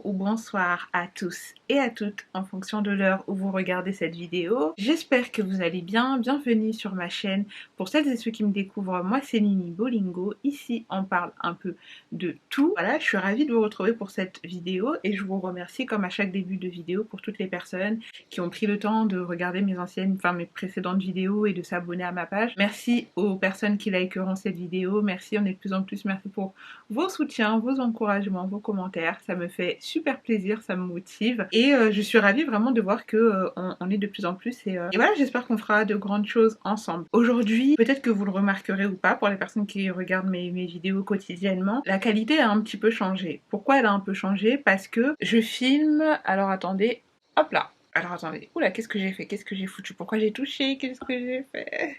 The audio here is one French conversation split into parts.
ou bonsoir à tous et à toutes en fonction de l'heure où vous regardez cette vidéo. J'espère que vous allez bien, bienvenue sur ma chaîne. Pour celles et ceux qui me découvrent, moi c'est Nini Bolingo, ici on parle un peu de tout. Voilà, je suis ravie de vous retrouver pour cette vidéo et je vous remercie comme à chaque début de vidéo pour toutes les personnes qui ont pris le temps de regarder mes précédentes vidéos et de s'abonner à ma page. Merci aux personnes qui likeront cette vidéo, merci, on est de plus en plus, merci pour vos soutiens, vos encouragements, vos commentaires, ça me fait super plaisir, ça me motive et je suis ravie vraiment de voir que on est de plus en plus et voilà, j'espère qu'on fera de grandes choses ensemble. Aujourd'hui, peut-être que vous le remarquerez ou pas, pour les personnes qui regardent mes vidéos quotidiennement, la qualité a un petit peu changé. Pourquoi elle a un peu changé? Parce que je filme, alors attendez, hop là, alors attendez, oula, qu'est-ce que j'ai fait? Qu'est-ce que j'ai foutu? Pourquoi j'ai touché? Qu'est-ce que j'ai fait?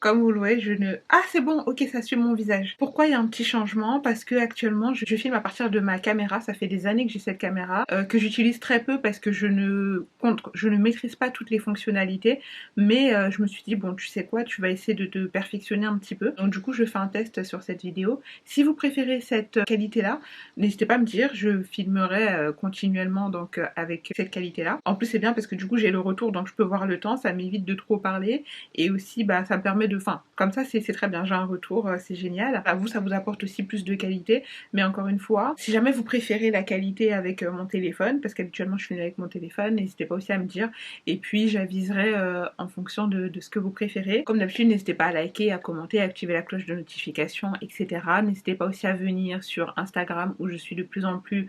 Comme vous le voyez, je ne... Ah, c'est bon, ok, ça suit mon visage. Pourquoi il y a un petit changement? Parce que actuellement, je filme à partir de ma caméra. Ça fait des années que j'ai cette caméra, que j'utilise très peu parce que je ne maîtrise pas toutes les fonctionnalités. Mais je me suis dit, bon, tu sais quoi, tu vas essayer de te perfectionner un petit peu. Donc du coup, je fais un test sur cette vidéo. Si vous préférez cette qualité-là, n'hésitez pas à me dire. Je filmerai continuellement donc avec cette qualité-là. En plus, c'est bien parce que du coup, j'ai le retour, donc je peux voir le temps. Ça m'évite de trop parler. Et aussi, bah, ça me permet de... Enfin, comme ça, c'est très bien. J'ai un retour, c'est génial. À vous, ça vous apporte aussi plus de qualité. Mais encore une fois, si jamais vous préférez la qualité avec mon téléphone, parce qu'habituellement, je filme avec mon téléphone, n'hésitez pas aussi à me dire. Et puis, j'aviserai en fonction de ce que vous préférez. Comme d'habitude, n'hésitez pas à liker, à commenter, à activer la cloche de notification, etc. N'hésitez pas aussi à venir sur Instagram où je suis de plus en plus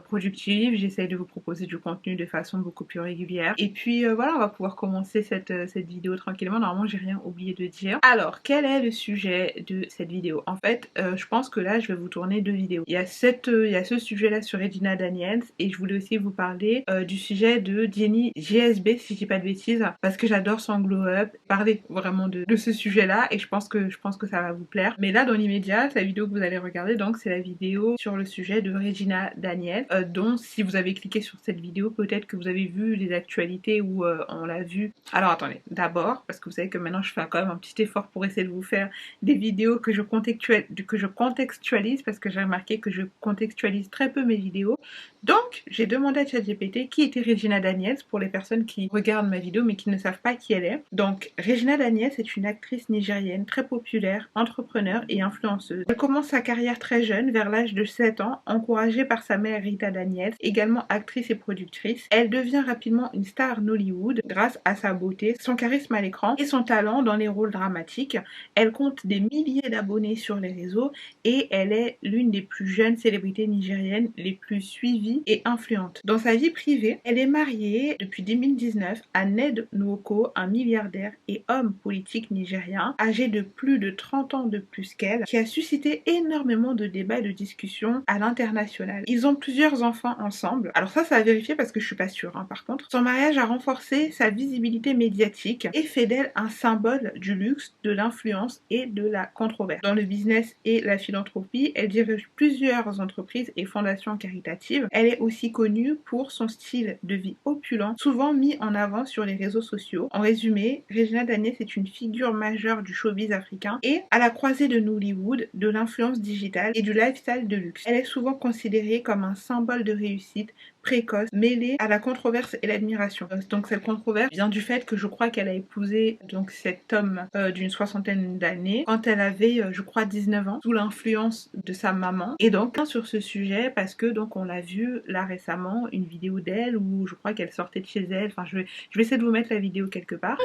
productive. J'essaye de vous proposer du contenu de façon beaucoup plus régulière. Et puis, voilà, on va pouvoir commencer cette vidéo tranquillement. Normalement, j'ai rien oublié de dire. Alors, quel est le sujet de cette vidéo? En fait, je pense que là, je vais vous tourner deux vidéos. Il y a ce sujet-là sur Regina Daniels et je voulais aussi vous parler du sujet de Jenny GSB, si je dis pas de bêtises, parce que j'adore son glow-up. Parler vraiment de ce sujet-là et je pense que ça va vous plaire. Mais là, dans l'immédiat, la vidéo que vous allez regarder, donc, c'est la vidéo sur le sujet de Regina Daniels, dont si vous avez cliqué sur cette vidéo, peut-être que vous avez vu les actualités où on l'a vu. Alors, attendez, d'abord, parce que vous savez que maintenant, je fais quand même un petit effort pour essayer de vous faire des vidéos que je contextualise parce que j'ai remarqué que je contextualise très peu mes vidéos. Donc, j'ai demandé à ChatGPT qui était Regina Daniels pour les personnes qui regardent ma vidéo mais qui ne savent pas qui elle est. Donc, Regina Daniels est une actrice nigérienne très populaire, entrepreneur et influenceuse. Elle commence sa carrière très jeune, vers l'âge de 7 ans, encouragée par sa mère Rita Daniels, également actrice et productrice. Elle devient rapidement une star Nollywood grâce à sa beauté, son charisme à l'écran et son talent dans les rôles dramatiques. Elle compte des milliers d'abonnés sur les réseaux et elle est l'une des plus jeunes célébrités nigériennes les plus suivies et influentes. Dans sa vie privée, elle est mariée depuis 2019 à Ned Nwoko, un milliardaire et homme politique nigérien âgé de plus de 30 ans de plus qu'elle, qui a suscité énormément de débats et de discussions à l'international. Ils ont plusieurs enfants ensemble. Alors ça à vérifier parce que je suis pas sûre, hein, par contre. Son mariage a renforcé sa visibilité médiatique et fait d'elle un symbole du luxe, de l'influence et de la controverse. Dans le business et la philanthropie, elle dirige plusieurs entreprises et fondations caritatives. Elle est aussi connue pour son style de vie opulent, souvent mis en avant sur les réseaux sociaux. En résumé, Regina Daniels est une figure majeure du showbiz africain et à la croisée de Nollywood, de l'influence digitale et du lifestyle de luxe. Elle est souvent considérée comme un symbole de réussite précoce, mêlée à la controverse et l'admiration. Donc cette controverse vient du fait que je crois qu'elle a épousé donc cet homme d'une soixantaine d'années quand elle avait je crois 19 ans, sous l'influence de sa maman. Et donc sur ce sujet parce que donc on l'a vu là récemment, une vidéo d'elle où je crois qu'elle sortait de chez elle. Enfin je vais essayer de vous mettre la vidéo quelque part.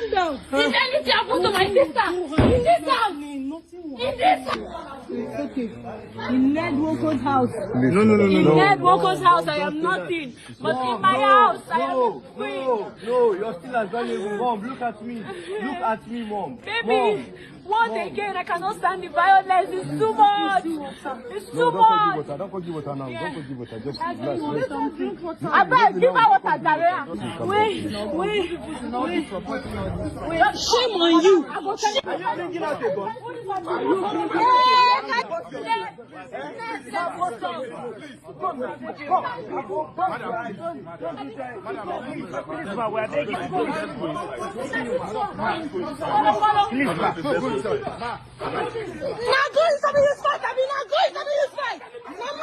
In Ned Woko's house. No. In Ned Woko's house, I am nothing. But in my house, I am free. No, you're still as valuable. Mom, look at me. Look at me, Mom. Baby, once again, I cannot stand the violence. It's too much. It's too much. Don't forgive water now. Don't forgive water. Just relax. I better give her water, Daria. Wait. Shame on you. Are you bringing out a gun? Now go inside his fight. I mean, now go inside his fight. Mama,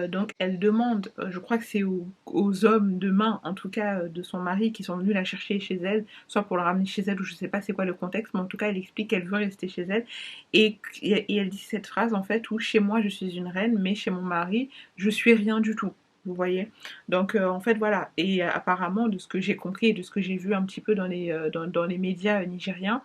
Donc elle demande, je crois que c'est aux hommes de main, en tout cas de son mari, qui sont venus la chercher chez elle, soit pour la ramener chez elle ou je sais pas c'est quoi le contexte, mais en tout cas elle explique qu'elle veut rester chez elle et elle dit cette phrase en fait où chez moi je suis une reine mais chez mon mari je suis rien du tout. Vous voyez, donc en fait voilà, et apparemment de ce que j'ai compris et de ce que j'ai vu un petit peu dans les médias nigériens,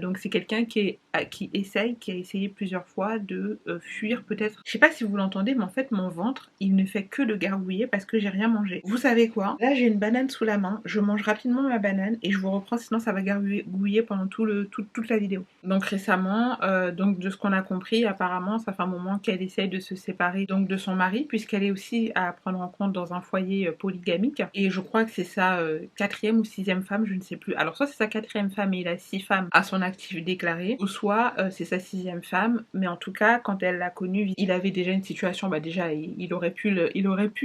donc c'est quelqu'un qui a essayé plusieurs fois de fuir peut-être, je sais pas si vous l'entendez mais en fait mon ventre il ne fait que de gargouiller parce que j'ai rien mangé. Vous savez quoi, là j'ai une banane sous la main, je mange rapidement ma banane et je vous reprends sinon ça va gargouiller pendant toute la vidéo. Donc récemment, donc de ce qu'on a compris, apparemment ça fait un moment qu'elle essaye de se séparer donc de son mari puisqu'elle est aussi à prendre en compte dans un foyer polygamique et je crois que c'est sa 4e ou 6e femme, je ne sais plus. Alors soit c'est sa 4e femme et il a 6 femmes à son actif déclaré, ou soit c'est sa 6e femme, mais en tout cas quand elle l'a connu, il avait déjà une situation, bah déjà il aurait pu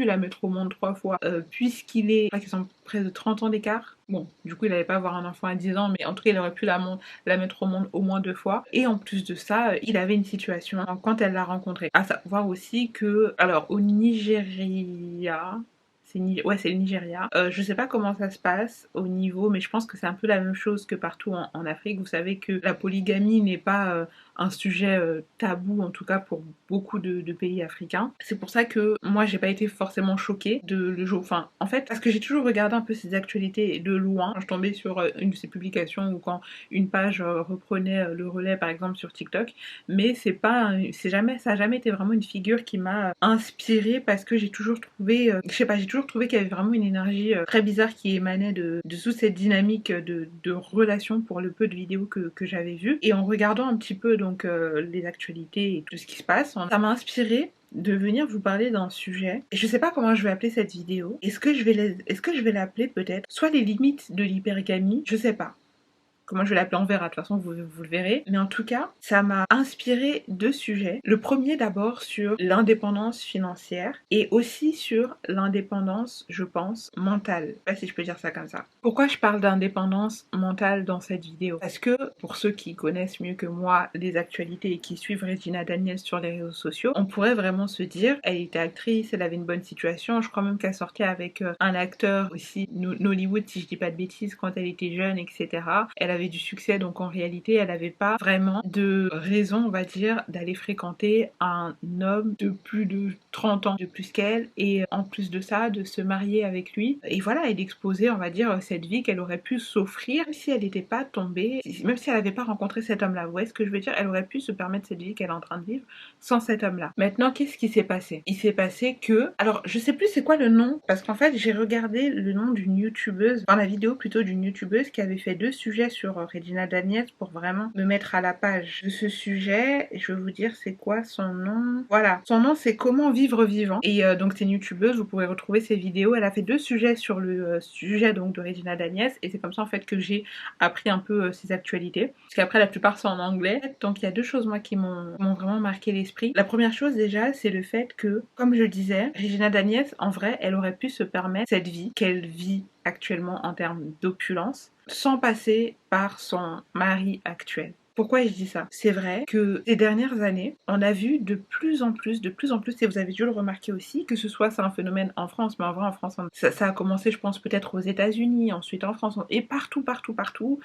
la mettre au monde 3 fois puisqu'il est, je crois qu'ils sont près de 30 ans d'écart. Bon, du coup il n'allait pas avoir un enfant à 10 ans, mais en tout cas il aurait pu la mettre au monde au moins 2 fois. Et en plus de ça, il avait une situation quand elle l'a rencontré. À savoir aussi que, alors au Nigeria, c'est le Nigeria. Je sais pas comment ça se passe au niveau, mais je pense que c'est un peu la même chose que partout en Afrique. Vous savez que la polygamie n'est pas un sujet tabou, en tout cas pour beaucoup de pays africains. C'est pour ça que moi j'ai pas été forcément choquée de le jour, enfin en fait parce que j'ai toujours regardé un peu ces actualités de loin. Quand je tombais sur une de ces publications ou quand une page reprenait le relais par exemple sur TikTok, mais ça a jamais été vraiment une figure qui m'a inspirée parce que j'ai toujours trouvé, je sais pas, j'ai toujours trouvé qu'il y avait vraiment une énergie très bizarre qui émanait de toute cette dynamique de relation pour le peu de vidéos que j'avais vues. Et en regardant un petit peu donc les actualités et tout ce qui se passe, ça m'a inspirée de venir vous parler d'un sujet. Et je sais pas comment je vais appeler cette vidéo. Est-ce que je vais l'appeler peut-être soit les limites de l'hypergamie, je sais pas. Comment je vais l'appeler, on verra, de toute façon vous le verrez. Mais en tout cas, ça m'a inspiré 2 sujets. Le premier d'abord sur l'indépendance financière et aussi sur l'indépendance, je pense, mentale. Je sais pas si je peux dire ça comme ça. Pourquoi je parle d'indépendance mentale dans cette vidéo? Parce que pour ceux qui connaissent mieux que moi les actualités et qui suivent Regina Daniels sur les réseaux sociaux, on pourrait vraiment se dire, elle était actrice, elle avait une bonne situation, je crois même qu'elle sortait avec un acteur aussi, Nollywood si je dis pas de bêtises, quand elle était jeune, etc. Elle avait du succès, donc en réalité elle n'avait pas vraiment de raison, on va dire, d'aller fréquenter un homme de plus de 30 ans de plus qu'elle et en plus de ça de se marier avec lui et voilà, et d'exposer, on va dire, cette vie qu'elle aurait pu s'offrir même si elle n'était pas tombée, même si elle n'avait pas rencontré cet homme là. Vous voyez ce que je veux dire? Elle aurait pu se permettre cette vie qu'elle est en train de vivre sans cet homme là. Maintenant, qu'est-ce qui s'est passé? Il s'est passé que, alors je sais plus c'est quoi le nom, parce qu'en fait j'ai regardé le nom d'une youtubeuse, dans la vidéo plutôt d'une youtubeuse qui avait fait 2 sujets sur Regina Daniels pour vraiment me mettre à la page de ce sujet. Et je vais vous dire c'est quoi son nom. Voilà, son nom c'est Comment vivre vivant. Et donc c'est une youtubeuse, vous pouvez retrouver ses vidéos. Elle a fait 2 sujets sur le sujet donc de Regina Daniels et c'est comme ça en fait que j'ai appris un peu ses actualités. Parce qu'après la plupart sont en anglais. Donc il y a 2 choses moi qui m'ont vraiment marqué l'esprit. La première chose déjà c'est le fait que, comme je disais, Regina Daniels en vrai elle aurait pu se permettre cette vie qu'elle vit actuellement en termes d'opulence sans passer par son mari actuel. Pourquoi je dis ça? C'est vrai que ces dernières années, on a vu de plus en plus, et vous avez dû le remarquer aussi, que ce soit c'est un phénomène en France, mais en vrai en France, ça a commencé je pense peut-être aux États-Unis, ensuite en France, et partout,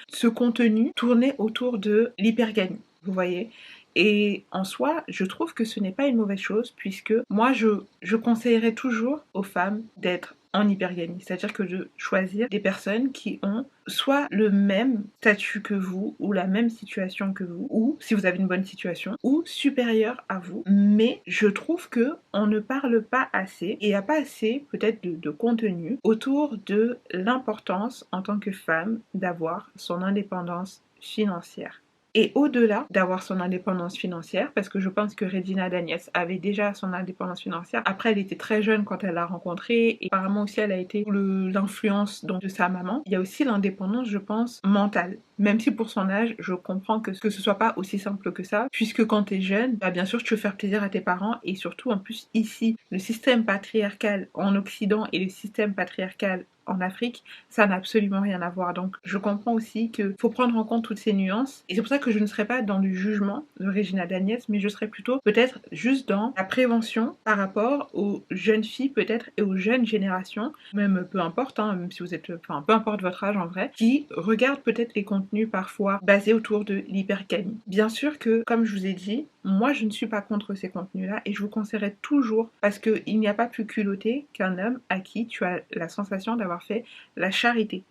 ce contenu tournait autour de l'hypergamie, vous voyez? Et en soi, je trouve que ce n'est pas une mauvaise chose puisque moi, je conseillerais toujours aux femmes d'être en hypergamie, c'est-à-dire que de choisir des personnes qui ont soit le même statut que vous ou la même situation que vous, ou si vous avez une bonne situation, ou supérieure à vous. Mais je trouve que on ne parle pas assez et il n'y a pas assez peut-être de contenu autour de l'importance en tant que femme d'avoir son indépendance financière. Et au-delà d'avoir son indépendance financière, parce que je pense que Regina Daniels avait déjà son indépendance financière, après elle était très jeune quand elle l'a rencontré, et apparemment aussi elle a été sous l'influence de sa maman. Il y a aussi l'indépendance, je pense, mentale. Même si pour son âge, je comprends que ce soit pas aussi simple que ça, puisque quand t'es jeune, bah bien sûr tu veux faire plaisir à tes parents, et surtout en plus ici, le système patriarcal en Occident et le système patriarcal en Afrique, ça n'a absolument rien à voir. Donc je comprends aussi qu'il faut prendre en compte toutes ces nuances. Et c'est pour ça que je ne serai pas dans le jugement de Regina Daniels, mais je serai plutôt peut-être juste dans la prévention par rapport aux jeunes filles peut-être et aux jeunes générations, même peu importe, hein, même si vous êtes, enfin peu importe votre âge en vrai, qui regardent peut-être les contenus parfois basés autour de l'hypergamie. Bien sûr que, comme je vous ai dit, moi je ne suis pas contre ces contenus-là et je vous conseillerais toujours, parce qu'il n'y a pas plus culotté qu'un homme à qui tu as la sensation d'avoir fait la charité.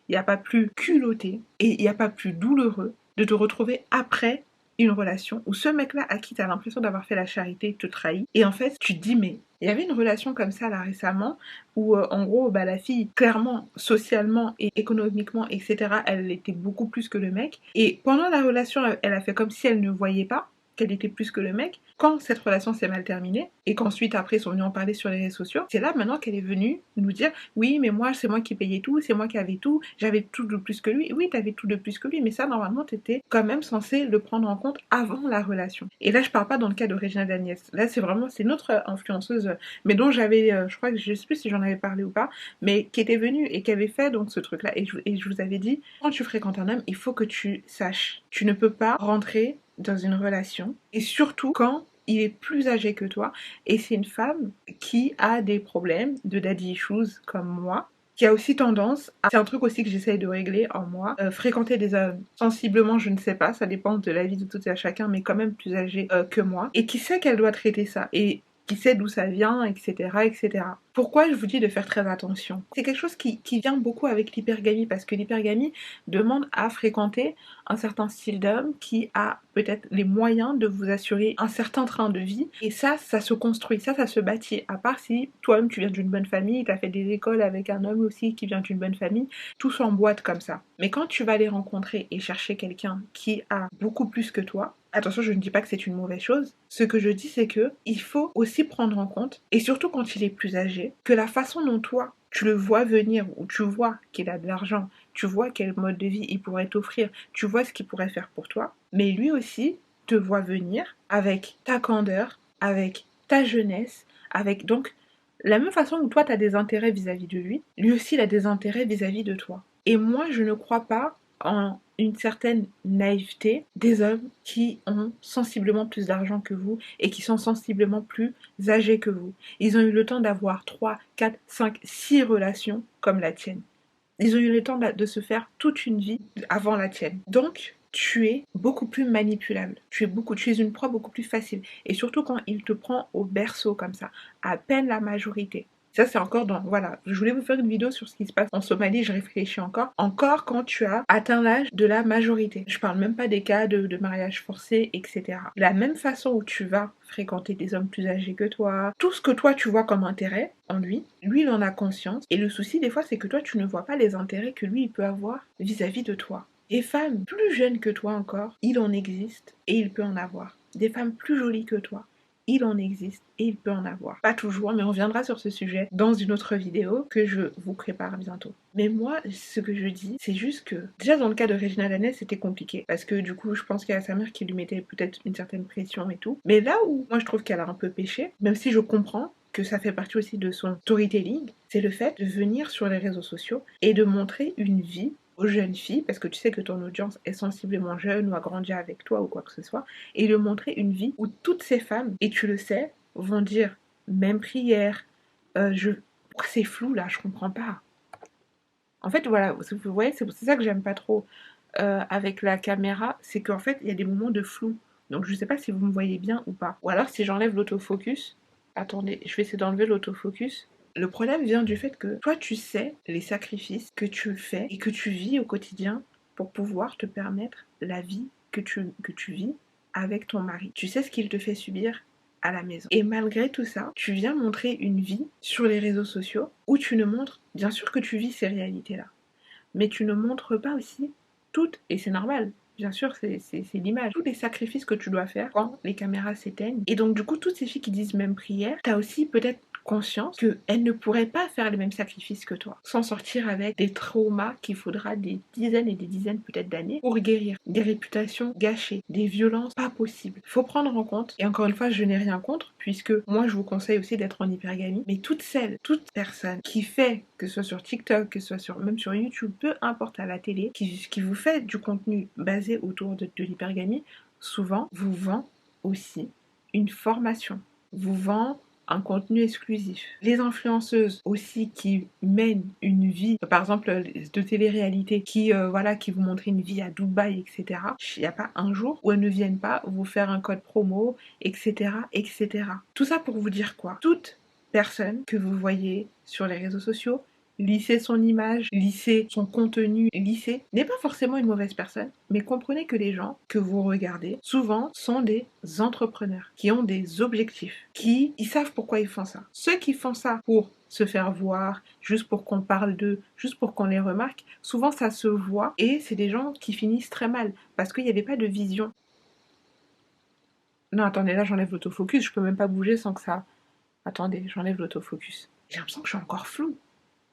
Il n'y a pas plus culotté et il n'y a pas plus douloureux de te retrouver après une relation où ce mec-là à qui tu as l'impression d'avoir fait la charité te trahit. Et en fait, tu te dis, mais il y avait une relation comme ça là récemment où en gros, la fille, clairement, socialement et économiquement, etc., elle était beaucoup plus que le mec. Et pendant la relation, elle a fait comme si elle ne voyait pas qu'elle était plus que le mec. Quand cette relation s'est mal terminée et qu'ensuite après ils sont venus en parler sur les réseaux sociaux, c'est là maintenant qu'elle est venue nous dire oui mais moi c'est moi qui payais tout, c'est moi qui avais tout, j'avais tout de plus que lui. Oui, t'avais tout de plus que lui, mais ça normalement t'étais quand même censé le prendre en compte avant la relation. Et là je parle pas dans le cas de Regina Daniels, là c'est vraiment, c'est notre influenceuse, mais dont j'avais, je crois que je sais plus si j'en avais parlé ou pas, mais qui était venue et qui avait fait donc ce truc là, et je vous avais dit, quand tu fréquentes un homme, il faut que tu saches, tu ne peux pas rentrer dans une relation, et surtout quand il est plus âgé que toi, et c'est une femme qui a des problèmes de daddy issues comme moi, qui a aussi tendance à, c'est un truc aussi que j'essaye de régler en moi, fréquenter des hommes sensiblement, je ne sais pas, ça dépend de la vie de tout et à chacun, mais quand même plus âgés que moi, et qui sait qu'elle doit traiter ça, et qui sait d'où ça vient, etc., etc. Pourquoi je vous dis de faire très attention? C'est quelque chose qui vient beaucoup avec l'hypergamie, parce que l'hypergamie demande à fréquenter un certain style d'homme qui a peut-être les moyens de vous assurer un certain train de vie, et ça se construit, ça se bâtit, à part si toi-même tu viens d'une bonne famille, tu as fait des écoles avec un homme aussi qui vient d'une bonne famille, tout s'emboîte comme ça. Mais quand tu vas les rencontrer et chercher quelqu'un qui a beaucoup plus que toi, attention, je ne dis pas que c'est une mauvaise chose. Ce que je dis, c'est que il faut aussi prendre en compte, et surtout quand il est plus âgé, que la façon dont toi, tu le vois venir, ou tu vois qu'il a de l'argent, tu vois quel mode de vie il pourrait t'offrir, tu vois ce qu'il pourrait faire pour toi, mais lui aussi te voit venir avec ta candeur, avec ta jeunesse, avec donc la même façon où toi tu as des intérêts vis-à-vis de lui, lui aussi il a des intérêts vis-à-vis de toi. Et moi je ne crois pas en une certaine naïveté des hommes qui ont sensiblement plus d'argent que vous et qui sont sensiblement plus âgés que vous. Ils ont eu le temps d'avoir 3, 4, 5, 6 relations comme la tienne. Ils ont eu le temps de se faire toute une vie avant la tienne. Donc, tu es beaucoup plus manipulable. Tu es une proie beaucoup plus facile. Et surtout quand il te prend au berceau comme ça, à peine la majorité. Ça, c'est encore dans... Voilà, je voulais vous faire une vidéo sur ce qui se passe en Somalie, je réfléchis encore. Encore quand tu as atteint l'âge de la majorité. Je parle même pas des cas de mariage forcé, etc. De la même façon où tu vas fréquenter des hommes plus âgés que toi, tout ce que toi tu vois comme intérêt en lui, lui il en a conscience. Et le souci des fois, c'est que toi tu ne vois pas les intérêts que lui il peut avoir vis-à-vis de toi. Des femmes plus jeunes que toi encore, il en existe et il peut en avoir. Des femmes plus jolies que toi, il en existe et il peut en avoir. Pas toujours, mais on reviendra sur ce sujet dans une autre vidéo que je vous prépare bientôt. Mais moi, ce que je dis, c'est juste que, déjà dans le cas de Regina Daniels, c'était compliqué, parce que du coup, je pense qu'il y a sa mère qui lui mettait peut-être une certaine pression et tout. Mais là où moi je trouve qu'elle a un peu péché, même si je comprends que ça fait partie aussi de son storytelling, c'est le fait de venir sur les réseaux sociaux et de montrer une vie aux jeunes filles, parce que tu sais que ton audience est sensiblement jeune ou a grandi avec toi ou quoi que ce soit, et de montrer une vie où toutes ces femmes, et tu le sais, vont dire même prière, c'est flou là, je comprends pas. En fait, voilà, vous voyez, c'est ça que j'aime pas trop avec la caméra, c'est qu'en fait, il y a des moments de flou. Donc je sais pas si vous me voyez bien ou pas. Ou alors si j'enlève l'autofocus, attendez, je vais essayer d'enlever l'autofocus. Le problème vient du fait que toi tu sais les sacrifices que tu fais et que tu vis au quotidien pour pouvoir te permettre la vie que tu vis avec ton mari. Tu sais ce qu'il te fait subir à la maison. Et malgré tout ça, tu viens montrer une vie sur les réseaux sociaux où tu ne montres, bien sûr que tu vis ces réalités-là, mais tu ne montres pas aussi toutes, et c'est normal, bien sûr, c'est l'image, tous les sacrifices que tu dois faire quand les caméras s'éteignent. Et donc du coup, toutes ces filles qui disent même prière, t'as aussi peut-être conscience qu'elle ne pourrait pas faire les mêmes sacrifices que toi, s'en sortir avec des traumas qu'il faudra des dizaines et des dizaines peut-être d'années pour guérir, des réputations gâchées, des violences pas possibles. Faut prendre en compte, et encore une fois je n'ai rien contre, puisque moi je vous conseille aussi d'être en hypergamie, mais toute personne qui fait, que ce soit sur TikTok, que ce soit même sur YouTube, peu importe, à la télé, qui vous fait du contenu basé autour de l'hypergamie, souvent vous vend aussi une formation, vous vend un contenu exclusif. Les influenceuses aussi qui mènent une vie, par exemple de télé-réalité, qui vous montrent une vie à Dubaï, etc. Il n'y a pas un jour où elles ne viennent pas vous faire un code promo, etc., etc. Tout ça pour vous dire quoi? Toute personne que vous voyez sur les réseaux sociaux, lisser son image, lisser son contenu, lisser, n'est pas forcément une mauvaise personne, mais comprenez que les gens que vous regardez, souvent, sont des entrepreneurs, qui ont des objectifs, ils savent pourquoi ils font ça. Ceux qui font ça pour se faire voir, juste pour qu'on parle d'eux, juste pour qu'on les remarque, souvent ça se voit, et c'est des gens qui finissent très mal, parce qu'il n'y avait pas de vision. Non, attendez, là j'enlève l'autofocus, je peux même pas bouger sans que ça... Attendez, j'enlève l'autofocus. J'ai l'impression que je suis encore floue.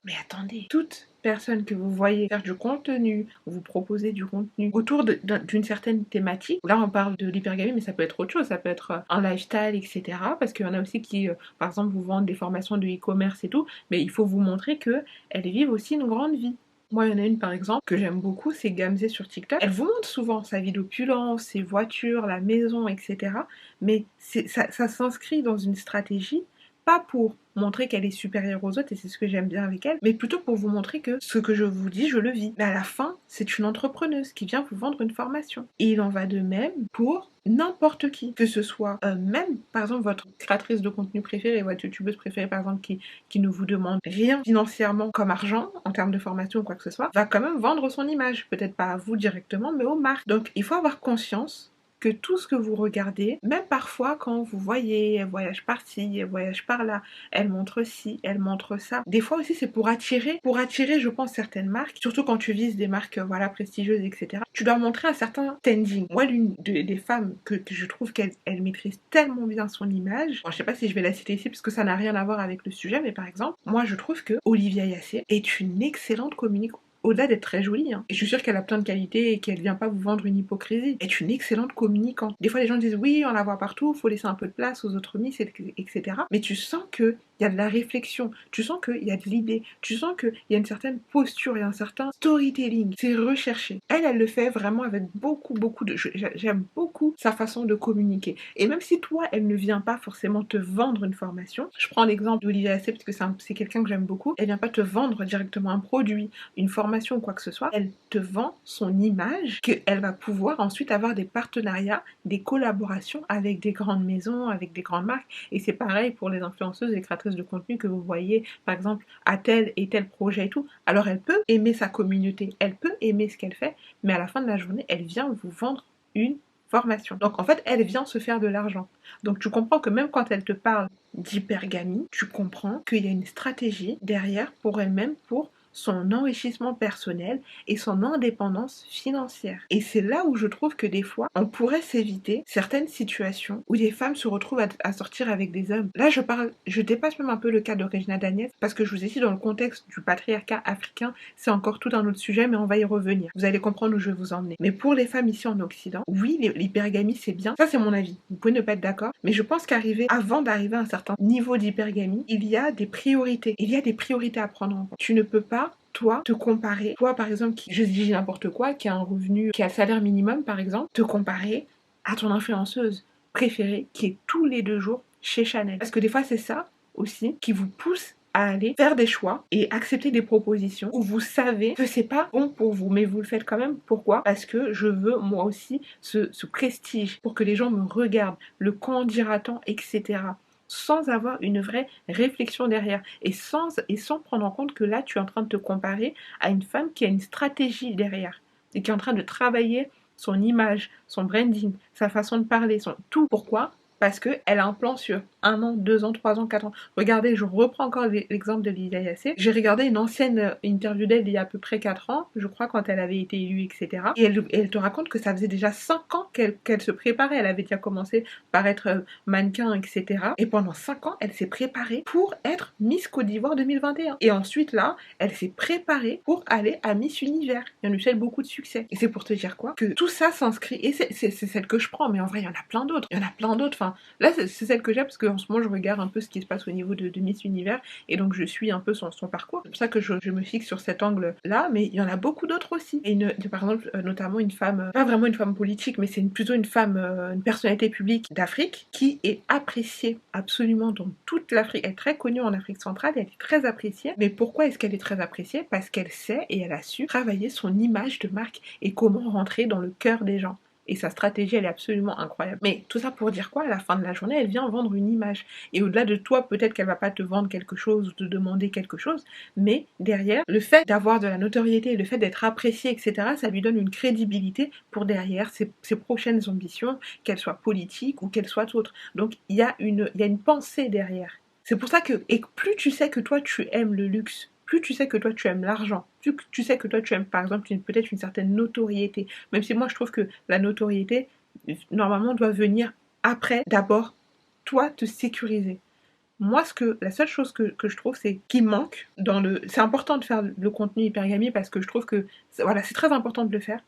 Mais attendez, toute personne que vous voyez faire du contenu, vous proposer du contenu autour d'une certaine thématique, là on parle de l'hypergamie, mais ça peut être autre chose, ça peut être un lifestyle, etc. Parce qu'il y en a aussi qui, par exemple, vous vendent des formations de e-commerce et tout, mais il faut vous montrer qu'elles vivent aussi une grande vie. Moi, il y en a une par exemple que j'aime beaucoup, c'est Gamze sur TikTok. Elle vous montre souvent sa vie d'opulence, ses voitures, la maison, etc. Mais ça s'inscrit dans une stratégie, pas pour montrer qu'elle est supérieure aux autres, et c'est ce que j'aime bien avec elle, mais plutôt pour vous montrer que ce que je vous dis, je le vis. Mais à la fin, c'est une entrepreneuse qui vient vous vendre une formation. Et il en va de même pour n'importe qui, que ce soit même, par exemple, votre créatrice de contenu préférée, votre youtubeuse préférée, par exemple, qui ne vous demande rien financièrement comme argent, en termes de formation ou quoi que ce soit, va quand même vendre son image. Peut-être pas à vous directement, mais aux marques. Donc, il faut avoir conscience que tout ce que vous regardez, même parfois quand vous voyez, elle voyage par-ci, elle voyage par-là, elle montre ci, elle montre ça. Des fois aussi c'est pour attirer, je pense, certaines marques, surtout quand tu vises des marques prestigieuses, etc. Tu dois montrer un certain standing. Moi, l'une des femmes que je trouve qu'elle maîtrise tellement bien son image, bon, je sais pas si je vais la citer ici parce que ça n'a rien à voir avec le sujet, mais par exemple, moi je trouve que Olivia Yassé est une excellente communicante. Au-delà d'être très jolie, et je suis sûre qu'elle a plein de qualités et qu'elle vient pas vous vendre une hypocrisie, est une excellente communicante. Des fois les gens disent oui, on la voit partout, faut laisser un peu de place aux autres miss, etc. Mais tu sens qu'il y a de la réflexion, tu sens qu'il y a de l'idée, tu sens qu'il y a une certaine posture et un certain storytelling, c'est recherché. Elle le fait vraiment avec beaucoup de... J'aime beaucoup sa façon de communiquer. Et même si toi, elle ne vient pas forcément te vendre une formation, je prends l'exemple d'Olivia Assé parce que c'est quelqu'un que j'aime beaucoup, elle vient pas te vendre directement un produit, une formation ou quoi que ce soit, elle te vend son image, qu'elle va pouvoir ensuite avoir des partenariats, des collaborations avec des grandes maisons, avec des grandes marques. Et c'est pareil pour les influenceuses et créatrices de contenu que vous voyez, par exemple, à tel et tel projet et tout. Alors elle peut aimer sa communauté, elle peut aimer ce qu'elle fait, mais à la fin de la journée, elle vient vous vendre une formation. Donc en fait, elle vient se faire de l'argent. Donc tu comprends que même quand elle te parle d'hypergamie, tu comprends qu'il y a une stratégie derrière pour elle-même, pour son enrichissement personnel et son indépendance financière. Et c'est là où je trouve que des fois, on pourrait s'éviter certaines situations où des femmes se retrouvent à sortir avec des hommes. Là, je dépasse même un peu le cas de Regina Daniels, parce que je vous ai dit, dans le contexte du patriarcat africain, c'est encore tout un autre sujet, mais on va y revenir. Vous allez comprendre où je vais vous emmener. Mais pour les femmes ici en Occident, oui, l'hypergamie, c'est bien. Ça, c'est mon avis. Vous pouvez ne pas être d'accord, mais je pense avant d'arriver à un certain niveau d'hypergamie, il y a des priorités. Il y a des priorités à prendre en compte. Tu ne peux pas toi, te comparer, toi par exemple, je dis n'importe quoi, qui a un revenu, qui a le salaire minimum par exemple, te comparer à ton influenceuse préférée qui est tous les 2 jours chez Chanel. Parce que des fois c'est ça aussi qui vous pousse à aller faire des choix et accepter des propositions où vous savez que c'est pas bon pour vous, mais vous le faites quand même. Pourquoi? Parce que je veux moi aussi ce prestige, pour que les gens me regardent, le quand dira-t-on, etc. Sans avoir une vraie réflexion derrière et sans prendre en compte que là tu es en train de te comparer à une femme qui a une stratégie derrière et qui est en train de travailler son image, son branding, sa façon de parler, son tout. Pourquoi? Parce qu'elle a un plan sur 1 an, 2 ans, 3 ans, 4 ans. Regardez, je reprends encore l'exemple de Lydia Yassé. J'ai regardé une ancienne interview d'elle il y a à peu près 4 ans, je crois, quand elle avait été élue, etc. Et elle te raconte que ça faisait déjà 5 ans qu'elle se préparait. Elle avait déjà commencé par être mannequin, etc. Et pendant 5 ans, elle s'est préparée pour être Miss Côte d'Ivoire 2021. Et ensuite, là, elle s'est préparée pour aller à Miss Univers. Et on lui souhaite beaucoup de succès. Et c'est pour te dire quoi? Que tout ça s'inscrit. Et c'est celle que je prends, mais en vrai, il y en a plein d'autres. Il y en a plein d'autres. Enfin, là, c'est celle que j'ai parce qu'en ce moment, je regarde un peu ce qui se passe au niveau de Miss Univers. Et donc, je suis un peu son parcours. C'est pour ça que je me fixe sur cet angle-là. Mais il y en a beaucoup d'autres aussi. Et par exemple, notamment une femme, pas vraiment une femme politique, mais c'est plutôt une femme, une personnalité publique d'Afrique qui est appréciée absolument dans toute l'Afrique. Elle est très connue en Afrique centrale et elle est très appréciée. Mais pourquoi est-ce qu'elle est très appréciée? Parce qu'elle sait et elle a su travailler son image de marque et comment rentrer dans le cœur des gens. Et sa stratégie, elle est absolument incroyable. Mais tout ça pour dire quoi? À la fin de la journée, elle vient vendre une image. Et au-delà de toi, peut-être qu'elle va pas te vendre quelque chose ou te demander quelque chose, mais derrière, le fait d'avoir de la notoriété, le fait d'être apprécié, etc., ça lui donne une crédibilité pour derrière ses prochaines ambitions, qu'elles soient politiques ou qu'elles soient autres. Donc, il y a une pensée derrière. C'est pour ça que, et plus tu sais que toi, tu aimes le luxe, plus tu sais que toi tu aimes l'argent, plus tu sais que toi tu aimes par exemple peut-être une certaine notoriété, même si moi je trouve que la notoriété normalement doit venir après d'abord toi te sécuriser. Moi la seule chose que je trouve c'est qu'il manque c'est important de faire le contenu hypergamie parce que je trouve que voilà, c'est très important de le faire,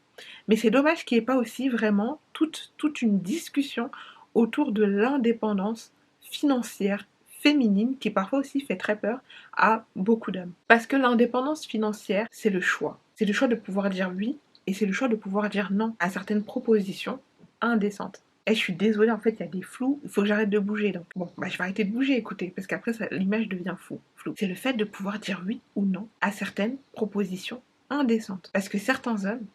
mais c'est dommage qu'il n'y ait pas aussi vraiment toute une discussion autour de l'indépendance financière féminine qui parfois aussi fait très peur à beaucoup d'hommes. Parce que l'indépendance financière, c'est le choix. C'est le choix de pouvoir dire oui et c'est le choix de pouvoir dire non à certaines propositions indécentes. Et je suis désolée, en fait, il y a des flous, il faut que j'arrête de bouger. Donc, bon, je vais arrêter de bouger, écoutez, parce qu'après, l'image devient floue. C'est le fait de pouvoir dire oui ou non à certaines propositions indécentes. Parce que certains hommes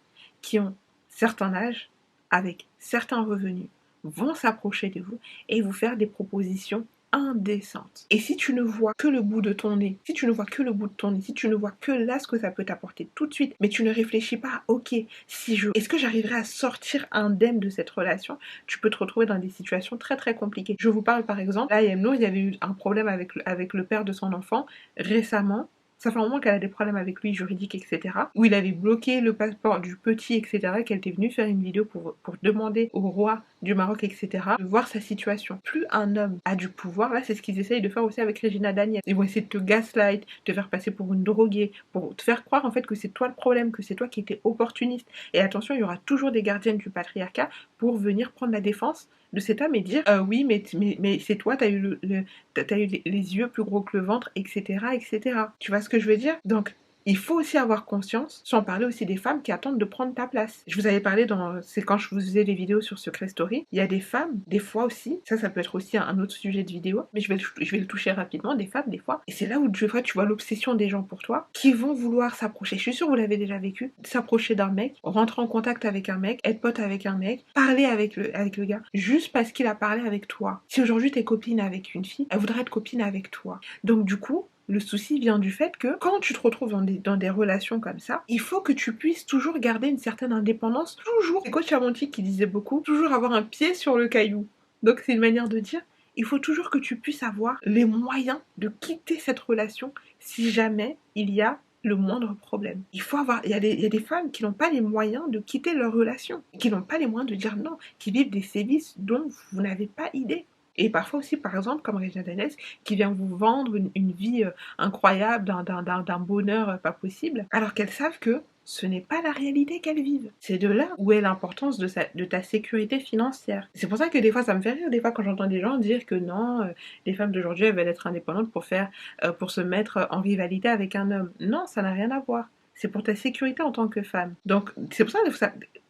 qui ont certain âge, avec certains revenus, vont s'approcher de vous et vous faire des propositions indécente. Et si tu ne vois que le bout de ton nez, si tu ne vois que là ce que ça peut t'apporter tout de suite, mais tu ne réfléchis pas, ok, est-ce que j'arriverai à sortir indemne de cette relation? Tu peux te retrouver dans des situations très très compliquées. Je vous parle par exemple, là, il y avait eu un problème avec le père de son enfant récemment. Ça fait un moment qu'elle a des problèmes avec lui, juridiques, etc. Où il avait bloqué le passeport du petit, etc. Qu'elle était venue faire une vidéo pour demander au roi du Maroc, etc. de voir sa situation. Plus un homme a du pouvoir, là c'est ce qu'ils essayent de faire aussi avec Regina Daniel. Ils vont essayer de te gaslight, te faire passer pour une droguée, pour te faire croire en fait que c'est toi le problème, que c'est toi qui étais opportuniste. Et attention, il y aura toujours des gardiennes du patriarcat pour venir prendre la défense de cet homme et dire oui mais c'est toi, t'as eu les yeux plus gros que le ventre, etc., etc. Tu vois ce que je veux dire? Donc il faut aussi avoir conscience, sans parler aussi des femmes qui attendent de prendre ta place. Je vous avais parlé c'est quand je vous faisais des vidéos sur Secret Story, il y a des femmes, des fois aussi, ça peut être aussi un autre sujet de vidéo, mais je vais le toucher rapidement, des femmes, des fois, et c'est là où tu vois l'obsession des gens pour toi, qui vont vouloir s'approcher, je suis sûre que vous l'avez déjà vécu, s'approcher d'un mec, rentrer en contact avec un mec, être pote avec un mec, parler avec le gars, juste parce qu'il a parlé avec toi. Si aujourd'hui t'es copine avec une fille, elle voudrait être copine avec toi. Donc du coup, le souci vient du fait que quand tu te retrouves dans des relations comme ça, il faut que tu puisses toujours garder une certaine indépendance, toujours. C'est coach Chamonti qui disait beaucoup, toujours avoir un pied sur le caillou. Donc c'est une manière de dire, il faut toujours que tu puisses avoir les moyens de quitter cette relation si jamais il y a le moindre problème. Il y a des femmes qui n'ont pas les moyens de quitter leur relation, qui n'ont pas les moyens de dire non, qui vivent des sévices dont vous n'avez pas idée. Et parfois aussi, par exemple, comme Regina Daniel, qui vient vous vendre une vie incroyable, d'un bonheur pas possible, alors qu'elles savent que ce n'est pas la réalité qu'elles vivent. C'est de là où est l'importance de ta sécurité financière. C'est pour ça que des fois, ça me fait rire, des fois, quand j'entends des gens dire que non, les femmes d'aujourd'hui, elles veulent être indépendantes pour se mettre en rivalité avec un homme. Non, ça n'a rien à voir. C'est pour ta sécurité en tant que femme. Donc, c'est pour ça que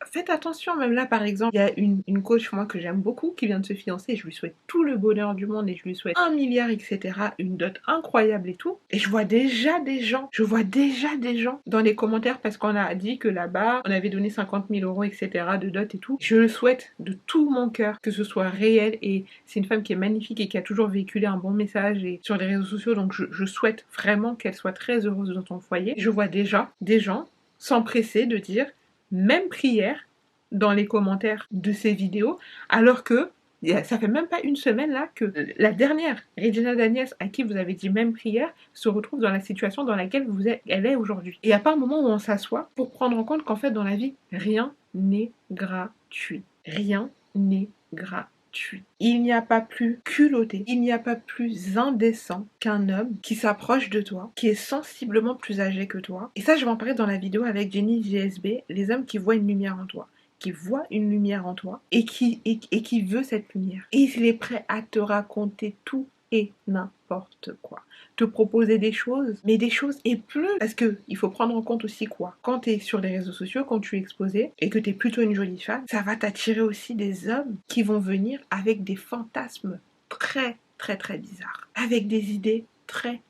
faites attention. Même là, par exemple, il y a une coach, moi, que j'aime beaucoup, qui vient de se fiancer. Et je lui souhaite tout le bonheur du monde et je lui souhaite 1 milliard, etc. Une dot incroyable et tout. Et je vois déjà des gens dans les commentaires parce qu'on a dit que là-bas, on avait donné 50 000 euros, etc. de dot et tout. Je le souhaite de tout mon cœur que ce soit réel. Et c'est une femme qui est magnifique et qui a toujours véhiculé un bon message sur les réseaux sociaux. Donc, je souhaite vraiment qu'elle soit très heureuse dans ton foyer. Je vois déjà des gens s'empresser de dire même prière dans les commentaires de ces vidéos, alors que Ça fait même pas une semaine là que la dernière Regina Daniels à qui vous avez dit même prière se retrouve dans la situation dans laquelle elle est aujourd'hui. Et il n'y a pas un moment où on s'assoit pour prendre en compte qu'en fait dans la vie, rien n'est gratuit. Rien n'est gratuit. Il n'y a pas plus culotté, il n'y a pas plus indécent qu'un homme qui s'approche de toi, qui est sensiblement plus âgé que toi. Et ça, je vais en parler dans la vidéo avec Jenny GSB, les hommes qui voient une lumière en toi. Qui voit une lumière en toi et qui veut cette lumière. Et il est prêt à te raconter tout et n'importe quoi. Te proposer des choses, mais des choses et plus. Parce que il faut prendre en compte aussi quoi. Quand tu es sur les réseaux sociaux, quand tu es exposé et que tu es plutôt une jolie femme, ça va t'attirer aussi des hommes qui vont venir avec des fantasmes très bizarres. Avec des idées très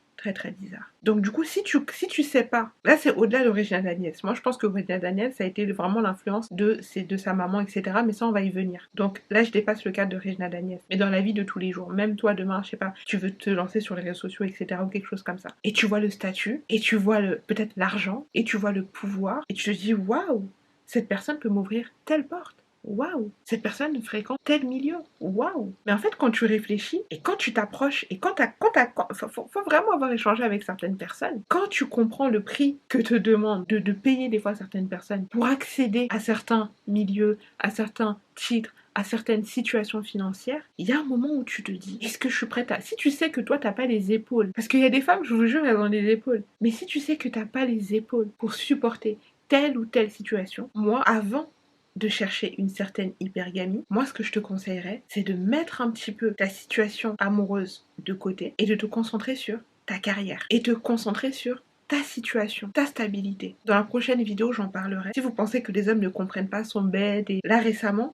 bizarre. Donc du coup, si tu sais pas, là c'est au-delà de Regina Daniels. Moi je pense que Regina Daniels, ça a été vraiment l'influence de sa maman, etc. Mais ça on va y venir. Donc là je dépasse le cadre de Regina Daniels. Mais dans la vie de tous les jours, même toi demain, je sais pas, tu veux te lancer sur les réseaux sociaux, etc. ou quelque chose comme ça. Et tu vois le statut, et tu vois peut-être l'argent, et tu vois le pouvoir, et tu te dis waouh, cette personne peut m'ouvrir telle porte. Waouh, cette personne fréquente tel milieu. Waouh. Mais en fait, quand tu réfléchis et quand tu t'approches et faut vraiment avoir échangé avec certaines personnes. Quand tu comprends le prix que te demande de payer des fois certaines personnes pour accéder à certains milieux, à certains titres, à certaines situations financières, il y a un moment où tu te dis, est-ce que je suis prête à... Si tu sais que toi, t'as pas les épaules, parce qu'il y a des femmes, je vous jure, elles ont les épaules, mais si tu sais que t'as pas les épaules pour supporter telle ou telle situation, moi, avant de chercher une certaine hypergamie, moi ce que je te conseillerais, c'est de mettre un petit peu ta situation amoureuse de côté et de te concentrer sur ta carrière et te concentrer sur ta situation, ta stabilité. Dans la prochaine vidéo, j'en parlerai. Si vous pensez que les hommes ne comprennent pas, sont bêtes, et là récemment,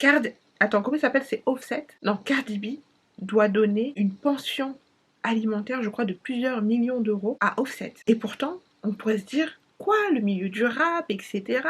attends, comment il s'appelle? C'est Offset? Non, Cardi B doit donner une pension alimentaire, je crois, de plusieurs millions d'euros à Offset. Et pourtant, on pourrait se dire, quoi, le milieu du rap, etc.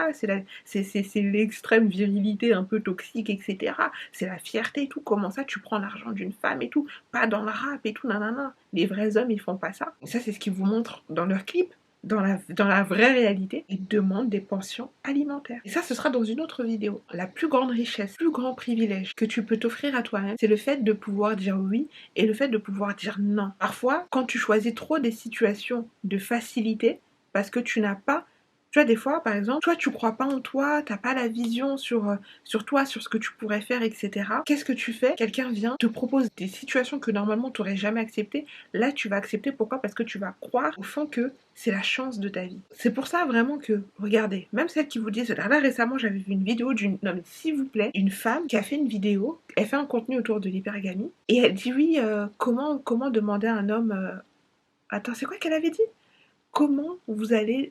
C'est l'extrême virilité un peu toxique, etc. C'est la fierté et tout. Comment ça, tu prends l'argent d'une femme et tout, pas dans le rap et tout, nanana. Les vrais hommes, ils font pas ça. Et ça, c'est ce qu'ils vous montrent dans leurs clips. Dans la vraie réalité, ils demandent des pensions alimentaires. Et ça, ce sera dans une autre vidéo. La plus grande richesse, le plus grand privilège que tu peux t'offrir à toi-même, c'est le fait de pouvoir dire oui et le fait de pouvoir dire non. Parfois, quand tu choisis trop des situations de facilité, parce que tu n'as pas, tu vois, des fois, par exemple, toi, tu crois pas en toi, t'as pas la vision sur toi, sur ce que tu pourrais faire, etc. Qu'est-ce que tu fais? Quelqu'un vient, te propose des situations que normalement tu n'aurais jamais acceptées. Là, tu vas accepter. Pourquoi? Parce que tu vas croire au fond que c'est la chance de ta vie. C'est pour ça vraiment que, regardez, même celles qui vous disent, là récemment, j'avais vu une vidéo non mais s'il vous plaît, une femme qui a fait une vidéo, elle fait un contenu autour de l'hypergamie, et elle dit oui, comment demander à un homme... Attends, c'est quoi qu'elle avait dit? Comment vous allez,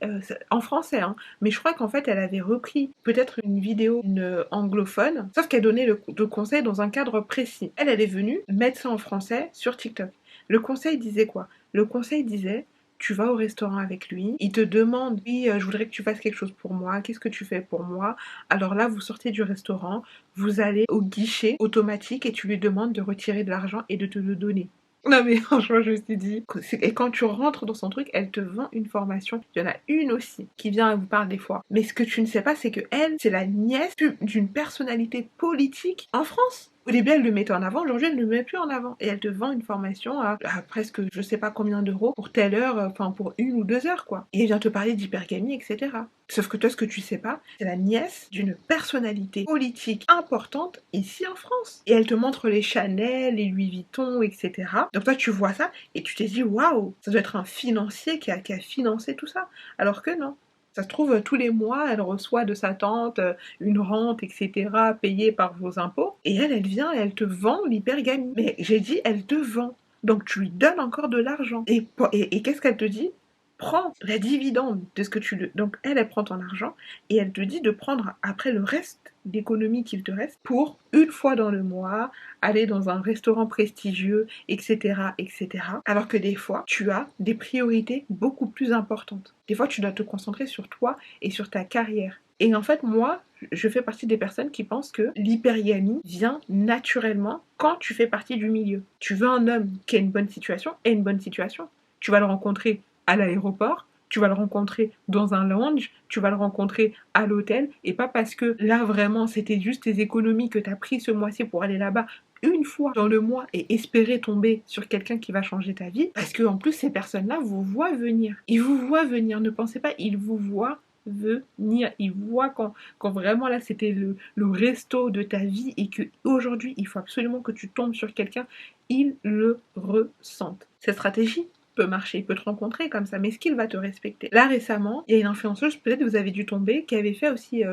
en français, hein, mais je crois qu'en fait elle avait repris peut-être une vidéo anglophone, sauf qu'elle donnait le conseil dans un cadre précis. Elle est venue mettre ça en français sur TikTok. Le conseil disait quoi? Le conseil disait, tu vas au restaurant avec lui, il te demande, oui, je voudrais que tu fasses quelque chose pour moi, qu'est-ce que tu fais pour moi? Alors là, vous sortez du restaurant, vous allez au guichet automatique et tu lui demandes de retirer de l'argent et de te le donner. Non mais franchement je me suis dit, et quand tu rentres dans son truc, elle te vend une formation. Il y en a une aussi qui vient et vous parle des fois. Mais ce que tu ne sais pas, c'est que elle, c'est la nièce d'une personnalité politique en France. Au début, elle le mettait en avant, aujourd'hui, elle ne le met plus en avant. Et elle te vend une formation à presque, je sais pas combien d'euros pour telle heure, enfin pour 1 ou 2 heures, quoi. Et elle vient te parler d'hypergamie, etc. Sauf que toi, ce que tu sais pas, c'est la nièce d'une personnalité politique importante ici en France. Et elle te montre les Chanel, les Louis Vuitton, etc. Donc toi, tu vois ça et tu t'es dit, waouh, ça doit être un financier qui a financé tout ça. Alors que non. Ça se trouve, tous les mois, elle reçoit de sa tante une rente, etc., payée par vos impôts. Et elle vient et elle te vend l'hypergamie. Mais j'ai dit, elle te vend. Donc tu lui donnes encore de l'argent. Et qu'est-ce qu'elle te dit? Prends la dividende de ce que tu... Donc elle prend ton argent et elle te dit de prendre après le reste d'économie qu'il te reste pour, une fois dans le mois, aller dans un restaurant prestigieux, etc., etc. Alors que des fois, tu as des priorités beaucoup plus importantes. Des fois, tu dois te concentrer sur toi et sur ta carrière. Et en fait, moi, je fais partie des personnes qui pensent que l'hypergamie vient naturellement quand tu fais partie du milieu. Tu veux un homme qui a une bonne situation et une bonne situation. Tu vas le rencontrer à l'aéroport, tu vas le rencontrer dans un lounge, tu vas le rencontrer à l'hôtel, et pas parce que là vraiment c'était juste tes économies que tu as pris ce mois-ci pour aller là-bas, une fois dans le mois et espérer tomber sur quelqu'un qui va changer ta vie, parce que en plus ces personnes-là vous voient venir. Ils vous voient venir, ne pensez pas, ils vous voient venir. Ils voient quand vraiment là c'était le resto de ta vie et que aujourd'hui il faut absolument que tu tombes sur quelqu'un, ils le ressentent. Cette stratégie peut marcher, il peut te rencontrer comme ça, mais est-ce qu'il va te respecter? Là récemment, il y a une influenceuse, peut-être vous avez dû tomber, qui avait fait aussi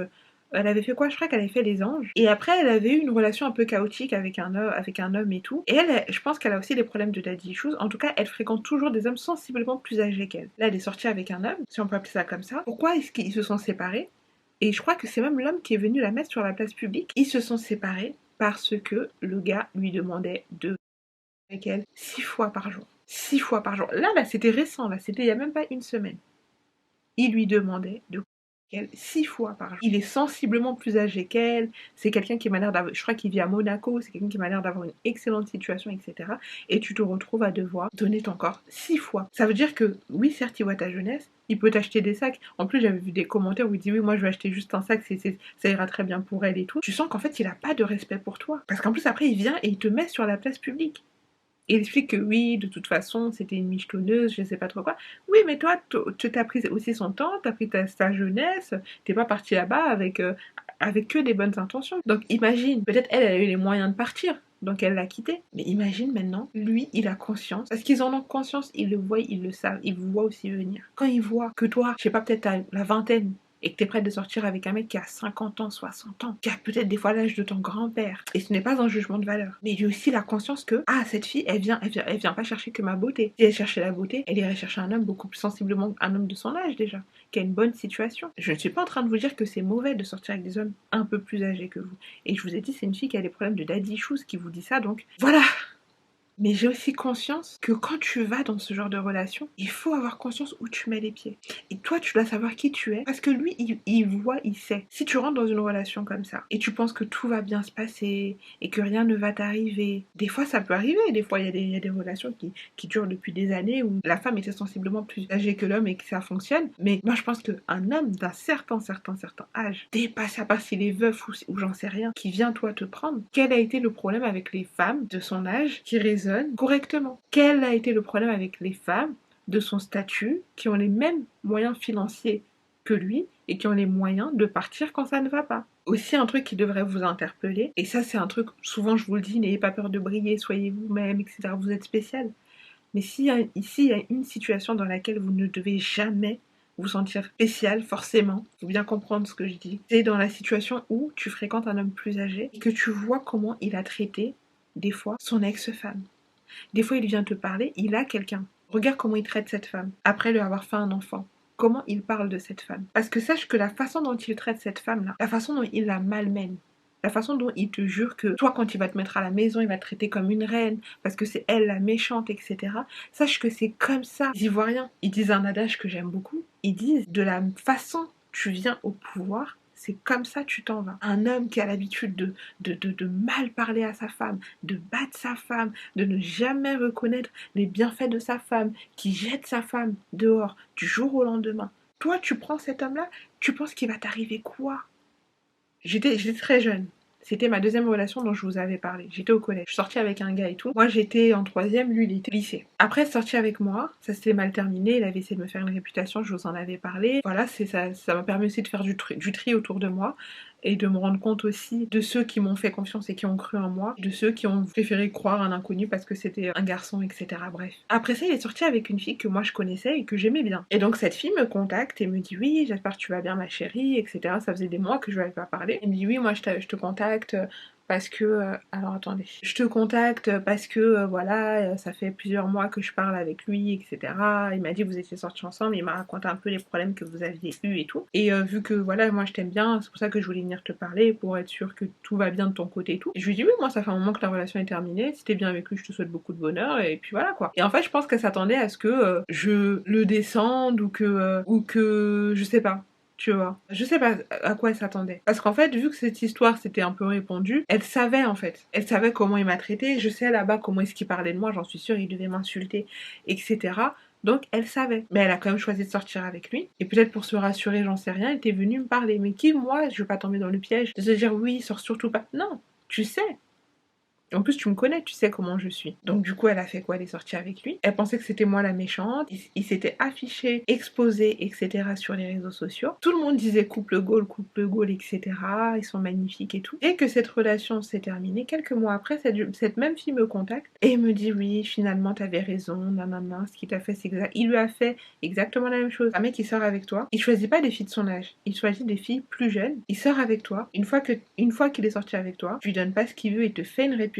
elle avait fait quoi? Je crois qu'elle avait fait Les Anges. Et après, elle avait eu une relation un peu chaotique avec un homme et tout. Et elle, je pense qu'elle a aussi des problèmes de daddy issues. En tout cas, elle fréquente toujours des hommes sensiblement plus âgés qu'elle. Là, elle est sortie avec un homme, si on peut appeler ça comme ça. Pourquoi est-ce qu'ils se sont séparés? Et je crois que c'est même l'homme qui est venu la mettre sur la place publique. Ils se sont séparés parce que le gars lui demandait de avec elle 6 fois par jour. 6 fois par jour. Là, c'était récent. Là, c'était il y a même pas une semaine. Il lui demandait de qu'elle 6 fois par jour. Il est sensiblement plus âgé qu'elle, c'est quelqu'un qui m'a l'air d'avoir, je crois qu'il vit à Monaco, c'est quelqu'un qui m'a l'air d'avoir une excellente situation, etc. Et tu te retrouves à devoir donner ton corps 6 fois. Ça veut dire que, oui, certes, il voit ta jeunesse, il peut t'acheter des sacs. En plus, j'avais vu des commentaires où il dit, oui, moi, je vais acheter juste un sac, ça ira très bien pour elle et tout. Tu sens qu'en fait, il a pas de respect pour toi. Parce qu'en plus, après, il vient et il te met sur la place publique. Et il explique que oui, de toute façon, c'était une michetonneuse, je sais pas trop quoi. Oui, mais toi, tu t'as pris aussi son temps, t'as pris ta jeunesse, t'es pas parti là-bas avec que des bonnes intentions. Donc imagine, peut-être elle a eu les moyens de partir, donc elle l'a quitté. Mais imagine maintenant, lui, il a conscience. Parce qu'ils en ont conscience, ils le voient, ils le savent, ils vous voient aussi venir. Quand ils voient que toi, je sais pas, peut-être t'as la vingtaine, et que tu es prête de sortir avec un mec qui a 50 ans, 60 ans, qui a peut-être des fois l'âge de ton grand-père. Et ce n'est pas un jugement de valeur. Mais il y a aussi la conscience que, ah, cette fille, elle vient pas chercher que ma beauté. Si elle cherchait la beauté, elle irait chercher un homme beaucoup plus sensiblement, un homme de son âge déjà, qui a une bonne situation. Je ne suis pas en train de vous dire que c'est mauvais de sortir avec des hommes un peu plus âgés que vous. Et je vous ai dit, c'est une fille qui a des problèmes de daddy issues qui vous dit ça, donc voilà. Mais j'ai aussi conscience que quand tu vas dans ce genre de relation, il faut avoir conscience où tu mets les pieds. Et toi, tu dois savoir qui tu es. Parce que lui, il voit, il sait. Si tu rentres dans une relation comme ça, et tu penses que tout va bien se passer, et que rien ne va t'arriver, des fois ça peut arriver. Des fois, il y a des relations qui durent depuis des années, où la femme était sensiblement plus âgée que l'homme et que ça fonctionne. Mais moi, je pense qu'un homme d'un certain âge, dépassé, à part s'il est veuf ou j'en sais rien, qui vient toi te prendre, quel a été le problème avec les femmes de son âge qui raisonnent correctement? Quel a été le problème avec les femmes de son statut qui ont les mêmes moyens financiers que lui et qui ont les moyens de partir quand ça ne va pas? Aussi un truc qui devrait vous interpeller, et ça c'est un truc, souvent je vous le dis, n'ayez pas peur de briller, soyez vous-même, etc. Vous êtes spécial. Mais ici il y a une situation dans laquelle vous ne devez jamais vous sentir spécial, forcément, faut bien comprendre ce que je dis. C'est dans la situation où tu fréquentes un homme plus âgé et que tu vois comment il a traité des fois son ex-femme. Des fois, il vient te parler, il a quelqu'un. Regarde comment il traite cette femme, après lui avoir fait un enfant. Comment il parle de cette femme. Parce que sache que la façon dont il traite cette femme-là, la façon dont il la malmène, la façon dont il te jure que toi, quand il va te mettre à la maison, il va te traiter comme une reine, parce que c'est elle la méchante, etc. Sache que c'est comme ça. Les Ivoiriens, ils disent un adage que j'aime beaucoup. Ils disent, de la façon tu viens au pouvoir, c'est comme ça tu t'en vas. Un homme qui a l'habitude de mal parler à sa femme, de battre sa femme, de ne jamais reconnaître les bienfaits de sa femme, qui jette sa femme dehors du jour au lendemain. Toi, tu prends cet homme-là, tu penses qu'il va t'arriver quoi? J'étais très jeune. C'était ma deuxième relation dont je vous avais parlé. J'étais au collège. Je suis sortie avec un gars et tout. Moi, j'étais en 3e, lui, il était au lycée. Après être sorti avec moi, ça s'était mal terminé. Il avait essayé de me faire une réputation, je vous en avais parlé. Voilà, ça m'a permis aussi de faire du tri autour de moi et de me rendre compte aussi de ceux qui m'ont fait confiance et qui ont cru en moi, de ceux qui ont préféré croire un inconnu parce que c'était un garçon, etc. Bref. Après ça, il est sorti avec une fille que moi je connaissais et que j'aimais bien. Et donc cette fille me contacte et me dit oui, j'espère que tu vas bien ma chérie, etc. Ça faisait des mois que je lui avais pas parlé. Elle me dit oui, moi je te contacte parce que... alors attendez. Je te contacte parce que voilà, ça fait plusieurs mois que je parle avec lui, etc. Il m'a dit que vous étiez sortis ensemble, il m'a raconté un peu les problèmes que vous aviez eus et tout. Et vu que voilà, moi je t'aime bien, c'est pour ça que je voulais venir te parler, pour être sûre que tout va bien de ton côté et tout. Et je lui dis oui, moi ça fait un moment que la relation est terminée, si t'es bien avec lui, je te souhaite beaucoup de bonheur, et puis voilà quoi. Et en fait, je pense qu'elle s'attendait à ce que je le descende ou que je sais pas. Tu vois, je sais pas à quoi elle s'attendait. Parce qu'en fait, vu que cette histoire s'était un peu répandue, elle savait en fait. Elle savait comment il m'a traité. Je sais là-bas comment est-ce qu'il parlait de moi, j'en suis sûre, il devait m'insulter, etc. Donc elle savait. Mais elle a quand même choisi de sortir avec lui. Et peut-être pour se rassurer, j'en sais rien, elle était venue me parler. Mais qui, moi, je veux pas tomber dans le piège de se dire oui, sors surtout pas. Non, tu sais. En plus, tu me connais, tu sais comment je suis. Donc du coup, elle a fait quoi? Elle est sortie avec lui. Elle pensait que c'était moi la méchante. Il s'était affiché, exposé, etc. sur les réseaux sociaux. Tout le monde disait couple goal, etc. Ils sont magnifiques et tout. Dès que cette relation s'est terminée, quelques mois après, cette même fille me contacte et me dit oui, finalement, t'avais raison, nanana, ce qu'il t'a fait, c'est exact. Il lui a fait exactement la même chose. Un mec qui sort avec toi, il choisit pas des filles de son âge, il choisit des filles plus jeunes. Il sort avec toi. Une fois qu'il est sorti avec toi, tu lui donnes pas ce qu'il veut, il te fait une réputation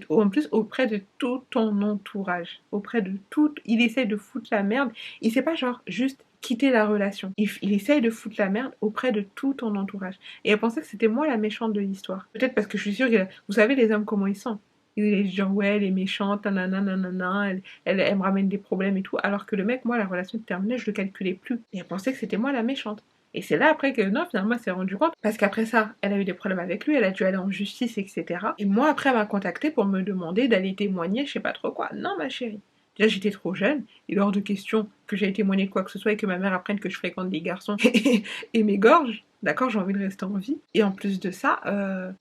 en plus auprès de tout ton entourage, auprès de tout, il essaie de foutre la merde. Il sait pas genre juste quitter la relation. Il essaye de foutre la merde auprès de tout ton entourage. Et elle pensait que c'était moi la méchante de l'histoire. Peut-être parce que je suis sûre que vous savez les hommes comment ils sont. Il est genre ouais elle est méchante, nanana, elle me ramène des problèmes et tout. Alors que le mec, moi la relation se terminée, je le calculais plus. Et elle pensait que c'était moi la méchante. Et c'est là après que non, finalement, elle s'est rendue compte. Parce qu'après ça, elle a eu des problèmes avec lui, elle a dû aller en justice, etc. Et moi, après, elle m'a contacté pour me demander d'aller témoigner, je sais pas trop quoi. Non, ma chérie. Déjà, j'étais trop jeune, il est hors de question que j'aille témoigner de quoi que ce soit et que ma mère apprenne que je fréquente des garçons et m'égorge. D'accord, j'ai envie de rester en vie. Et en plus de ça,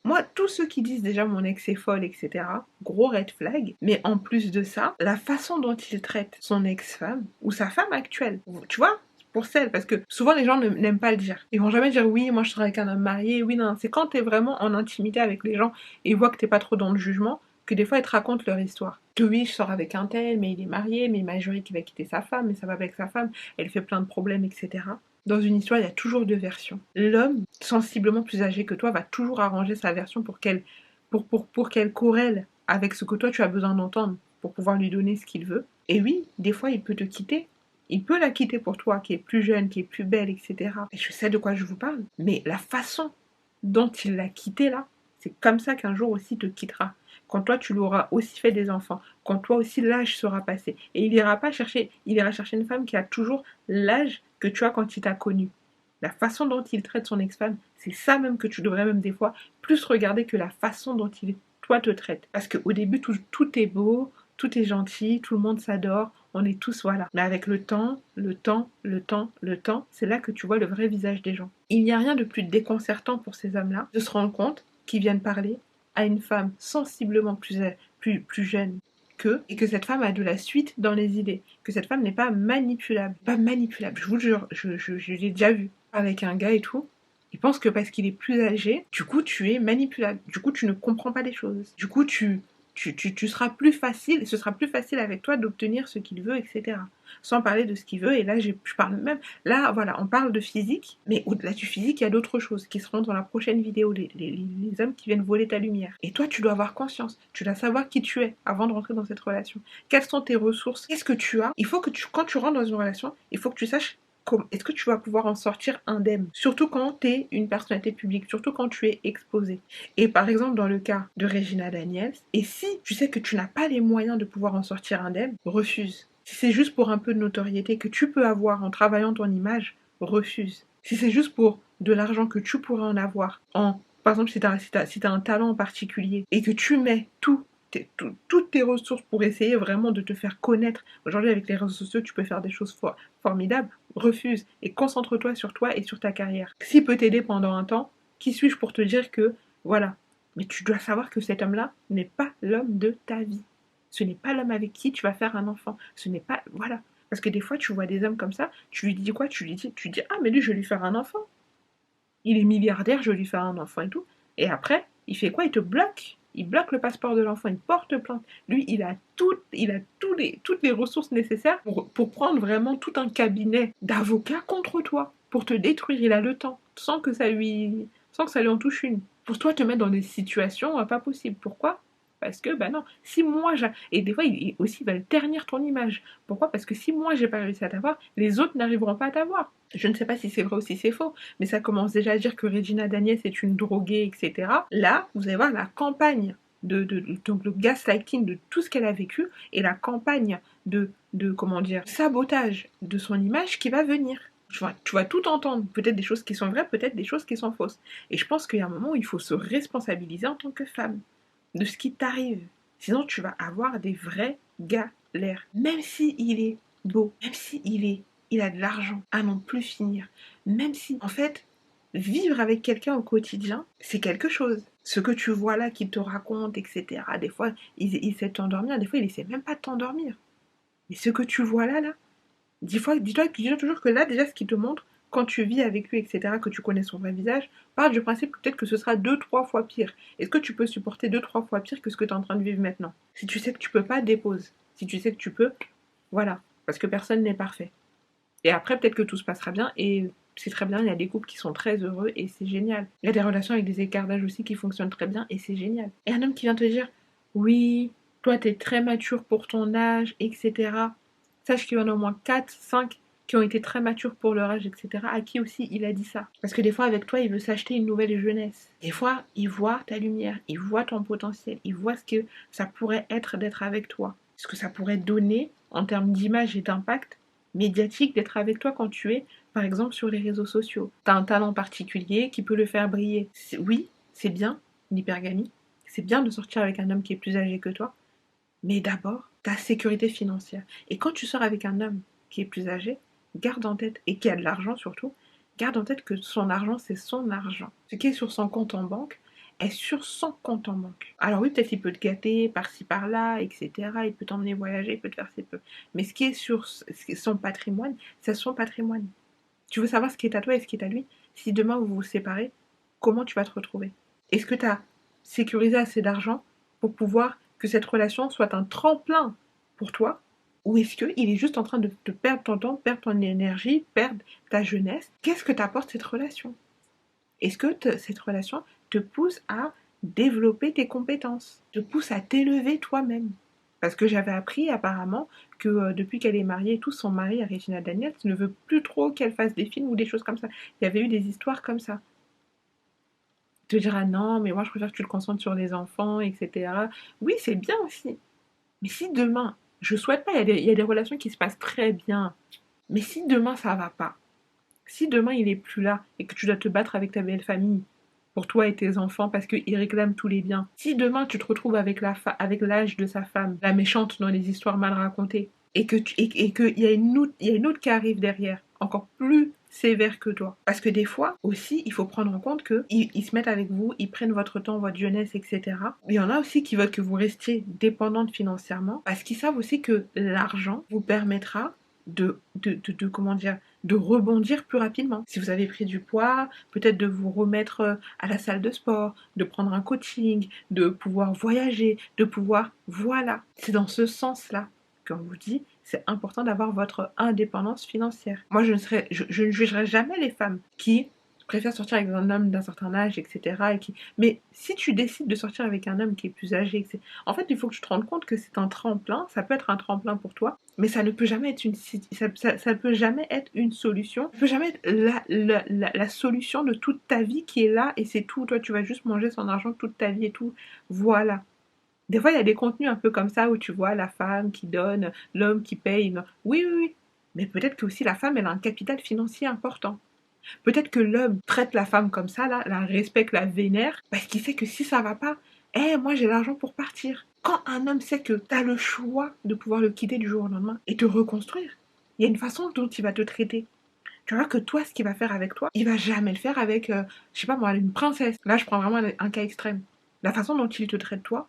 moi, tous ceux qui disent déjà mon ex est folle, etc., gros red flag. Mais en plus de ça, la façon dont il traite son ex-femme ou sa femme actuelle, tu vois, pour celle, parce que souvent les gens n'aiment pas le dire. Ils vont jamais dire oui, moi je serai avec un homme marié, oui, non, c'est quand t'es vraiment en intimité avec les gens et ils voient que t'es pas trop dans le jugement, que des fois ils te racontent leur histoire. Que oui, je sors avec un tel, mais il est marié, mais il m'a juré qu'il va quitter sa femme, mais ça va avec sa femme, elle fait plein de problèmes, etc. Dans une histoire, il y a toujours deux versions. L'homme, sensiblement plus âgé que toi, va toujours arranger sa version pour qu'elle corrèle avec ce que toi tu as besoin d'entendre pour pouvoir lui donner ce qu'il veut. Et oui, des fois il peut te quitter. Il peut la quitter pour toi, qui est plus jeune, qui est plus belle, etc. Et je sais de quoi je vous parle. Mais la façon dont il l'a quittée là, c'est comme ça qu'un jour aussi te quittera. Quand toi tu lui auras aussi fait des enfants, quand toi aussi l'âge sera passé. Et il ira chercher une femme qui a toujours l'âge que tu as quand il t'a connu. La façon dont il traite son ex-femme, c'est ça même que tu devrais même des fois plus regarder que la façon dont il, toi, te traite. Parce qu'au début, tout est beau, tout est gentil, tout le monde s'adore, on est tous, voilà. Mais avec le temps, c'est là que tu vois le vrai visage des gens. Il n'y a rien de plus déconcertant pour ces hommes-là de se rendre compte qu'ils viennent parler à une femme sensiblement plus jeune qu'eux, et que cette femme a de la suite dans les idées, que cette femme n'est pas manipulable. Pas manipulable, je vous le jure, je l'ai déjà vu avec un gars et tout. Il pense que parce qu'il est plus âgé, du coup tu es manipulable, du coup tu ne comprends pas les choses, du coup tu seras plus facile, ce sera plus facile avec toi d'obtenir ce qu'il veut, etc. Sans parler de ce qu'il veut, et là je parle même, là voilà, on parle de physique, mais au-delà du physique, il y a d'autres choses qui seront dans la prochaine vidéo, les hommes qui viennent voler ta lumière. Et toi tu dois avoir conscience, tu dois savoir qui tu es avant de rentrer dans cette relation. Quelles sont tes ressources, qu'est-ce que tu as. Il faut que quand tu rentres dans une relation, il faut que tu saches est-ce que tu vas pouvoir en sortir indemne? Surtout quand tu es une personnalité publique, surtout quand tu es exposé. Et par exemple, dans le cas de Regina Daniels, et si tu sais que tu n'as pas les moyens de pouvoir en sortir indemne, refuse. Si c'est juste pour un peu de notoriété que tu peux avoir en travaillant ton image, refuse. Si c'est juste pour de l'argent que tu pourrais en avoir, par exemple, si tu as un talent en particulier et que tu mets toutes tes ressources pour essayer vraiment de te faire connaître. Aujourd'hui, avec les réseaux sociaux, tu peux faire des choses formidables. Refuse et concentre-toi sur toi et sur ta carrière. S'il peut t'aider pendant un temps, qui suis-je pour te dire que, voilà. Mais tu dois savoir que cet homme-là n'est pas l'homme de ta vie. Ce n'est pas l'homme avec qui tu vas faire un enfant. Ce n'est pas, voilà. Parce que des fois, tu vois des hommes comme ça, tu lui dis quoi? Tu dis, ah, mais lui, je vais lui faire un enfant. Il est milliardaire, je vais lui faire un enfant et tout. Et après, il fait quoi? Il te bloque. Il bloque le passeport de l'enfant, il porte plainte. Lui, il a toutes les ressources nécessaires pour prendre vraiment tout un cabinet d'avocats contre toi, pour te détruire. Il a le temps, sans que ça lui en touche une. Pour toi, te mettre dans des situations pas possibles. Pourquoi? Parce que, bah non, si moi, et des fois, il va ternir ton image. Pourquoi? Parce que si moi, j'ai pas réussi à t'avoir, les autres n'arriveront pas à t'avoir. Je ne sais pas si c'est vrai ou si c'est faux, mais ça commence déjà à dire que Regina Daniels est une droguée, etc. Là, vous allez voir la campagne donc le gaslighting de tout ce qu'elle a vécu et la campagne de sabotage de son image qui va venir. Tu vas tout entendre, peut-être des choses qui sont vraies, peut-être des choses qui sont fausses. Et je pense qu'il y a un moment où il faut se responsabiliser en tant que femme de ce qui t'arrive. Sinon, tu vas avoir des vraies galères. Même s'il est beau, même il a de l'argent à n'en plus finir, même si, en fait, vivre avec quelqu'un au quotidien, c'est quelque chose. Ce que tu vois là qu'il te raconte, etc. Des fois, il sait t'endormir, des fois, il essaie même pas de t'endormir. Mais ce que tu vois là, dis-toi toujours que là, déjà, ce qu'il te montre, quand tu vis avec lui, etc., que tu connais son vrai visage, part du principe que peut-être que ce sera 2-3 fois pire. Est-ce que tu peux supporter 2-3 fois pire que ce que tu es en train de vivre maintenant? Si tu sais que tu peux pas, dépose. Si tu sais que tu peux, voilà. Parce que personne n'est parfait. Et après, peut-être que tout se passera bien et c'est très bien. Il y a des couples qui sont très heureux et c'est génial. Il y a des relations avec des écarts d'âge aussi qui fonctionnent très bien et c'est génial. Et un homme qui vient te dire, oui, toi, t'es très mature pour ton âge, etc. Sache qu'il y en a au moins 4, 5 qui ont été très matures pour leur âge, etc. À qui aussi il a dit ça. Parce que des fois, avec toi, il veut s'acheter une nouvelle jeunesse. Des fois, il voit ta lumière, il voit ton potentiel, il voit ce que ça pourrait être d'être avec toi. Ce que ça pourrait donner en termes d'image et d'impact médiatique d'être avec toi quand tu es, par exemple, sur les réseaux sociaux. Tu as un talent particulier qui peut le faire briller. Oui, c'est bien, l'hypergamie. C'est bien de sortir avec un homme qui est plus âgé que toi. Mais d'abord, ta sécurité financière. Et quand tu sors avec un homme qui est plus âgé, garde en tête, et qui a de l'argent surtout, garde en tête que son argent, c'est son argent. Ce qui est sur son compte en banque est sur son compte en banque. Alors oui, peut-être il peut te gâter par-ci par-là, etc. Il peut t'emmener voyager, il peut te faire ses peu. Mais ce qui est sur son patrimoine, c'est son patrimoine. Tu veux savoir ce qui est à toi et ce qui est à lui? Si demain vous vous séparez, comment tu vas te retrouver? Est-ce que tu as sécurisé assez d'argent pour pouvoir que cette relation soit un tremplin pour toi? Ou est-ce qu'il est juste en train de te perdre ton temps, perdre ton énergie, perdre ta jeunesse? Qu'est-ce que t'apporte cette relation? Est-ce que cette relation te pousse à développer tes compétences, te pousse à t'élever toi-même? Parce que j'avais appris apparemment que depuis qu'elle est mariée, tout son mari, Regina Daniels, ne veut plus trop qu'elle fasse des films ou des choses comme ça. Il y avait eu des histoires comme ça. Tu te diras non, mais moi je préfère que tu te concentres sur les enfants, etc. Oui, c'est bien aussi. Mais si demain, je souhaite pas, il y a des relations qui se passent très bien. Mais si demain ça va pas, si demain il est plus là et que tu dois te battre avec ta belle famille pour toi et tes enfants parce qu'ils réclament tous les biens, si demain tu te retrouves avec l'âge de sa femme, la méchante dans les histoires mal racontées, et qu'il y a une autre qui arrive derrière, encore plus sévère que toi. Parce que des fois aussi, il faut prendre en compte qu'ils se mettent avec vous, ils prennent votre temps, votre jeunesse, etc. Il y en a aussi qui veulent que vous restiez dépendante financièrement parce qu'ils savent aussi que l'argent vous permettra comment dire, de rebondir plus rapidement. Si vous avez pris du poids, peut-être de vous remettre à la salle de sport, de prendre un coaching, de pouvoir voyager, de pouvoir... Voilà. C'est dans ce sens-là qu'on vous dit, c'est important d'avoir votre indépendance financière. Moi, je ne jugerai jamais les femmes qui préfèrent sortir avec un homme d'un certain âge, etc. Mais si tu décides de sortir avec un homme qui est plus âgé, etc., en fait, il faut que tu te rendes compte que c'est un tremplin, ça peut être un tremplin pour toi, mais ça ne peut jamais être ça peut jamais être une solution. Ça peut jamais être la solution de toute ta vie qui est là et c'est tout. Toi, tu vas juste manger son argent toute ta vie et tout. Voilà. Des fois, il y a des contenus un peu comme ça où tu vois la femme qui donne, l'homme qui paye. Non. Oui, oui, oui. Mais peut-être que aussi la femme, elle a un capital financier important. Peut-être que l'homme traite la femme comme ça, là, la respecte, la vénère, parce qu'il sait que si ça va pas, moi j'ai l'argent pour partir. Quand un homme sait que tu as le choix de pouvoir le quitter du jour au lendemain et te reconstruire, il y a une façon dont il va te traiter. Tu vois que toi, ce qu'il va faire avec toi, il va jamais le faire avec, je sais pas moi, une princesse. Là, je prends vraiment un cas extrême. La façon dont il te traite toi,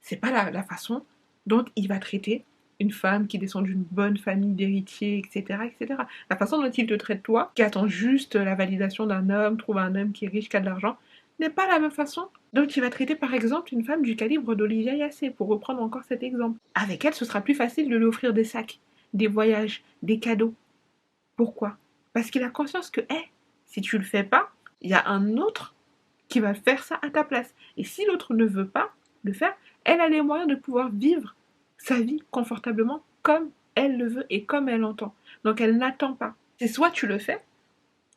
c'est pas la façon dont il va traiter une femme qui descend d'une bonne famille d'héritiers, etc., etc. La façon dont il te traite toi, qui attend juste la validation d'un homme, trouve un homme qui est riche, qui a de l'argent, n'est pas la même façon dont il va traiter par exemple une femme du calibre d'Olivia Yassé, pour reprendre encore cet exemple. Avec elle, ce sera plus facile de lui offrir des sacs, des voyages, des cadeaux. Pourquoi? Parce qu'il a conscience que, si tu le fais pas, il y a un autre qui va faire ça à ta place. Et si l'autre ne veut pas le faire, elle a les moyens de pouvoir vivre sa vie confortablement comme elle le veut et comme elle l'entend. Donc elle n'attend pas. C'est soit tu le fais,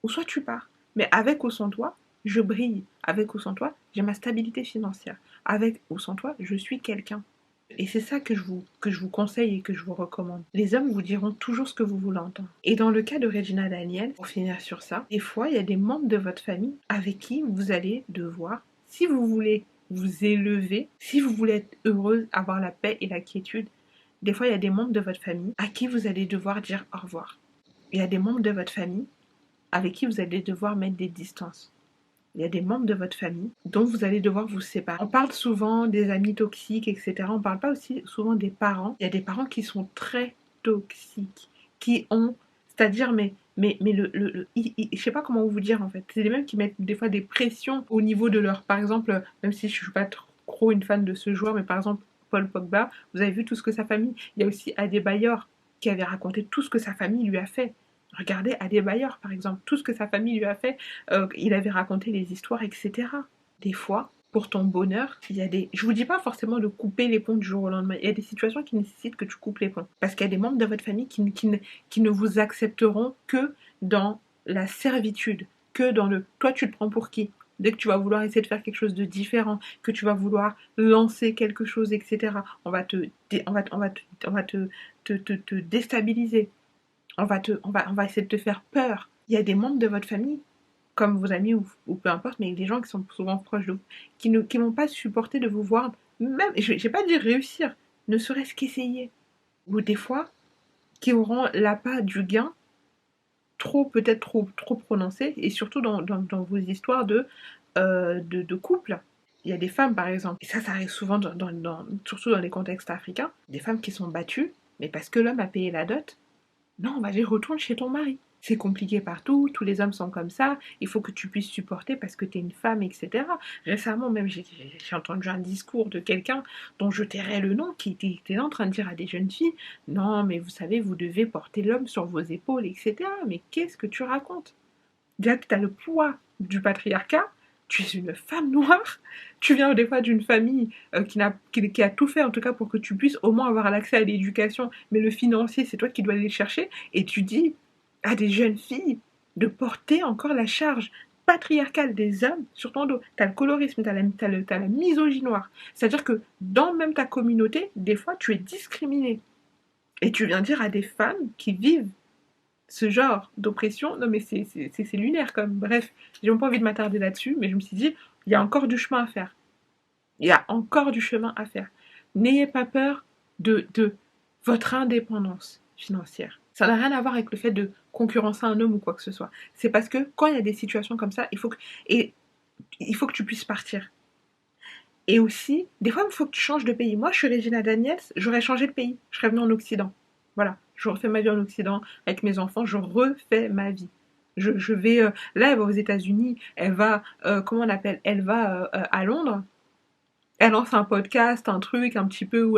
ou soit tu pars. Mais avec ou sans toi, je brille. Avec ou sans toi, j'ai ma stabilité financière. Avec ou sans toi, je suis quelqu'un. Et c'est ça que je vous conseille et que je vous recommande. Les hommes vous diront toujours ce que vous voulez entendre. Et dans le cas de Regina Daniels, pour finir sur ça, des fois, il y a des membres de votre famille avec qui vous allez devoir, si vous voulez vous élever, si vous voulez être heureuse, avoir la paix et la quiétude, des fois, il y a des membres de votre famille à qui vous allez devoir dire au revoir. Il y a des membres de votre famille avec qui vous allez devoir mettre des distances. Il y a des membres de votre famille dont vous allez devoir vous séparer. On parle souvent des amis toxiques, etc. On ne parle pas aussi souvent des parents. Il y a des parents qui sont très toxiques, qui ont, c'est-à-dire, je sais pas comment vous dire en fait. C'est les mêmes qui mettent des fois des pressions au niveau de leur, par exemple, même si je suis pas trop une fan de ce joueur, mais par exemple, Paul Pogba, vous avez vu tout ce que sa famille. Il y a aussi Adebayor qui avait raconté tout ce que sa famille lui a fait. Regardez Adebayor, par exemple, tout ce que sa famille lui a fait, il avait raconté les histoires, etc. Des fois, pour ton bonheur, il y a des... Je vous dis pas forcément de couper les ponts du jour au lendemain. Il y a des situations qui nécessitent que tu coupes les ponts. Parce qu'il y a des membres de votre famille qui ne vous accepteront que dans la servitude, que dans le... Toi, tu te prends pour qui? Dès que tu vas vouloir essayer de faire quelque chose de différent, que tu vas vouloir lancer quelque chose, etc., on va te déstabiliser. On va essayer de te faire peur. Il y a des membres de votre famille, comme vos amis ou peu importe, mais des gens qui sont souvent proches de vous, qui ne vont pas supporter de vous voir, même, je vais pas dire réussir, ne serait-ce qu'essayer. Ou des fois, qui auront l'appât du gain peut-être trop prononcé, et surtout dans vos histoires de couple. Il y a des femmes, par exemple, et ça arrive souvent, surtout dans les contextes africains, des femmes qui sont battues, mais parce que l'homme a payé la dot. Non, on va dire retourne chez ton mari. C'est compliqué partout, tous les hommes sont comme ça, il faut que tu puisses supporter parce que tu es une femme, etc. Récemment même, j'ai entendu un discours de quelqu'un dont je tairai le nom, qui était en train de dire à des jeunes filles, non mais vous savez, vous devez porter l'homme sur vos épaules, etc. Mais qu'est-ce que tu racontes? Déjà que tu as le poids du patriarcat, tu es une femme noire, tu viens des fois d'une famille qui a tout fait en tout cas pour que tu puisses au moins avoir l'accès à l'éducation, mais le financier c'est toi qui dois aller le chercher, et tu dis à des jeunes filles de porter encore la charge patriarcale des hommes sur ton dos. T'as le colorisme, t'as la misogynoire. C'est-à-dire que dans même ta communauté, des fois tu es discriminé. Et tu viens dire à des femmes qui vivent ce genre d'oppression, non mais c'est lunaire comme. Bref, j'ai même pas envie de m'attarder là-dessus, mais je me suis dit, il y a encore du chemin à faire. Il y a encore du chemin à faire. N'ayez pas peur de votre indépendance financière. Ça n'a rien à voir avec le fait de concurrencer un homme ou quoi que ce soit. C'est parce que quand il y a des situations comme ça, il faut que tu puisses partir. Et aussi, des fois, il faut que tu changes de pays. Moi, je suis Regina Daniels, j'aurais changé de pays. Je serais venue en Occident. Voilà, je refais ma vie en Occident avec mes enfants, je refais ma vie. Je vais, là, elle va aux États-Unis, elle va, comment on appelle, elle va à Londres. Elle lance un podcast, un truc, un petit peu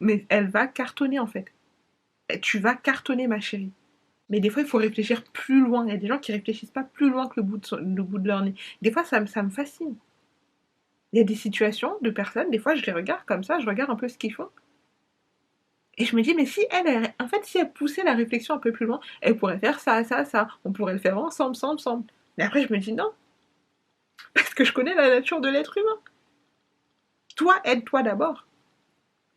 mais elle va cartonner en fait. Tu vas cartonner, ma chérie. Mais des fois, il faut réfléchir plus loin. Il y a des gens qui réfléchissent pas plus loin que le bout de leur nez. Des fois, ça me fascine. Il y a des situations de personnes, des fois, je les regarde comme ça, je regarde un peu ce qu'ils font. Et je me dis, mais si si elle poussait la réflexion un peu plus loin, elle pourrait faire ça. On pourrait le faire ensemble. Mais après, je me dis non. Parce que je connais la nature de l'être humain. Toi, aide-toi d'abord.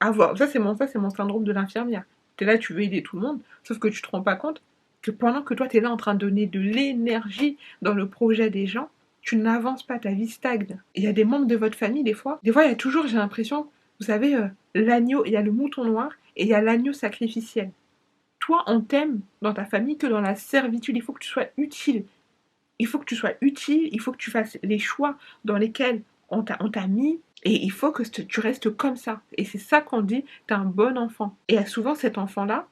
Ça, c'est mon syndrome de l'infirmière. T'es là, tu veux aider tout le monde, sauf que tu te rends pas compte que pendant que toi, t'es là en train de donner de l'énergie dans le projet des gens, tu n'avances pas, ta vie stagne. Il y a des membres de votre famille, des fois, il y a toujours, j'ai l'impression, vous savez, l'agneau, il y a le mouton noir et il y a l'agneau sacrificiel. Toi, on t'aime dans ta famille que dans la servitude. Il faut que tu sois utile. Il faut que tu fasses les choix dans lesquels on t'a mis, et il faut que tu restes comme ça. Et c'est ça qu'on dit, t'es un bon enfant. Et souvent, cet enfant-là,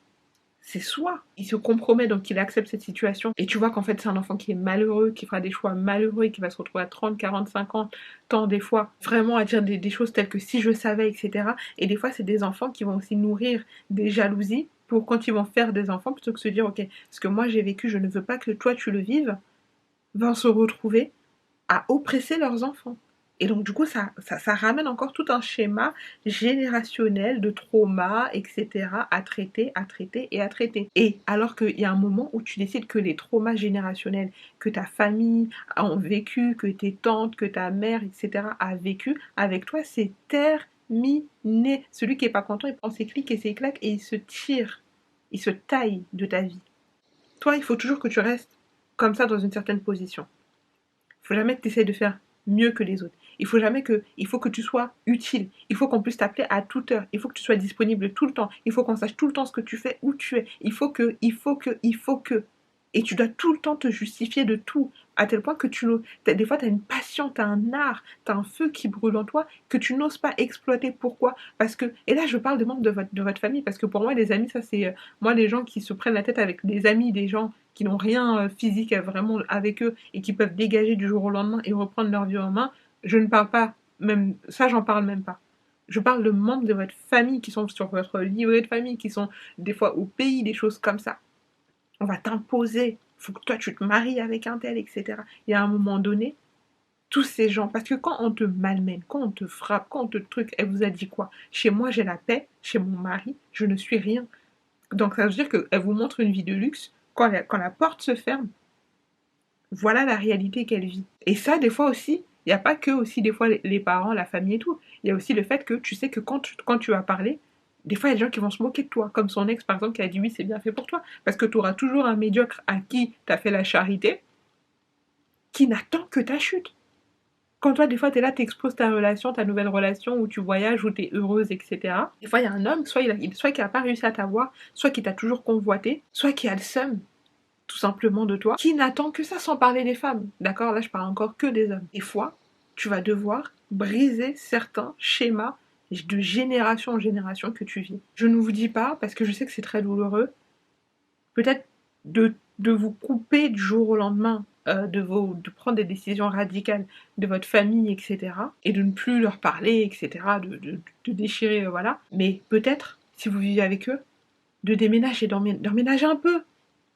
c'est soit il se compromet, donc il accepte cette situation, et tu vois qu'en fait c'est un enfant qui est malheureux, qui fera des choix malheureux, et qui va se retrouver à 30, 40, 50 ans des fois, vraiment à dire des choses telles que si je savais, etc. Et des fois c'est des enfants qui vont aussi nourrir des jalousies pour quand ils vont faire des enfants, plutôt que se dire ok, ce que moi j'ai vécu, je ne veux pas que toi tu le vives, vont se retrouver à oppresser leurs enfants. Et donc du coup, ça ramène encore tout un schéma générationnel de trauma, etc. à traiter. Et alors qu'il y a un moment où tu décides que les traumas générationnels que ta famille a vécu, que tes tantes, que ta mère, etc. a vécu, avec toi, c'est terminé. Celui qui n'est pas content, il prend ses clics et ses claques et il se tire. Il se taille de ta vie. Toi, il faut toujours que tu restes comme ça dans une certaine position. Il ne faut jamais que tu essaies de faire mieux que les autres. Il faut que tu sois utile. Il faut qu'on puisse t'appeler à toute heure. Il faut que tu sois disponible tout le temps. Il faut qu'on sache tout le temps ce que tu fais, où tu es. Il faut que. Et tu dois tout le temps te justifier de tout, à tel point que des fois tu as une passion, tu as un art, tu as un feu qui brûle en toi que tu n'oses pas exploiter. Pourquoi? Parce que, et là je parle des membres de votre famille, parce que pour moi les amis, ça c'est, moi les gens qui se prennent la tête avec des amis, des gens qui n'ont rien physique vraiment avec eux et qui peuvent dégager du jour au lendemain et reprendre leur vie en main, je ne parle pas, même ça j'en parle même pas. Je parle de membres de votre famille qui sont sur votre livret de famille, qui sont des fois au pays, des choses comme ça. On va t'imposer, faut que toi tu te maries avec un tel, etc. Et à un moment donné, tous ces gens, parce que quand on te malmène, quand on te frappe, quand on te truc, elle vous a dit quoi? Chez moi j'ai la paix, chez mon mari, je ne suis rien. Donc ça veut dire qu'elle vous montre une vie de luxe, quand la porte se ferme, voilà la réalité qu'elle vit. Et ça, des fois aussi, il n'y a pas que aussi des fois les parents, la famille et tout. Il y a aussi le fait que tu sais que quand tu vas parler, des fois il y a des gens qui vont se moquer de toi. Comme son ex par exemple qui a dit oui c'est bien fait pour toi. Parce que tu auras toujours un médiocre à qui tu as fait la charité qui n'attend que ta chute. Quand toi des fois tu es là, tu exposes ta relation, ta nouvelle relation où tu voyages, où tu es heureuse, etc. Des fois il y a un homme, soit qui n'a pas réussi à t'avoir, soit qui t'a toujours convoité, soit qui a le seum tout simplement de toi, qui n'attend que ça, sans parler des femmes. D'accord? Là, je parle encore que des hommes. Des fois, tu vas devoir briser certains schémas de génération en génération que tu vis. Je ne vous dis pas, parce que je sais que c'est très douloureux, peut-être de vous couper du jour au lendemain, de prendre des décisions radicales de votre famille, etc. Et de ne plus leur parler, etc. De déchirer, voilà. Mais peut-être, si vous vivez avec eux, de déménager, d'emménager un peu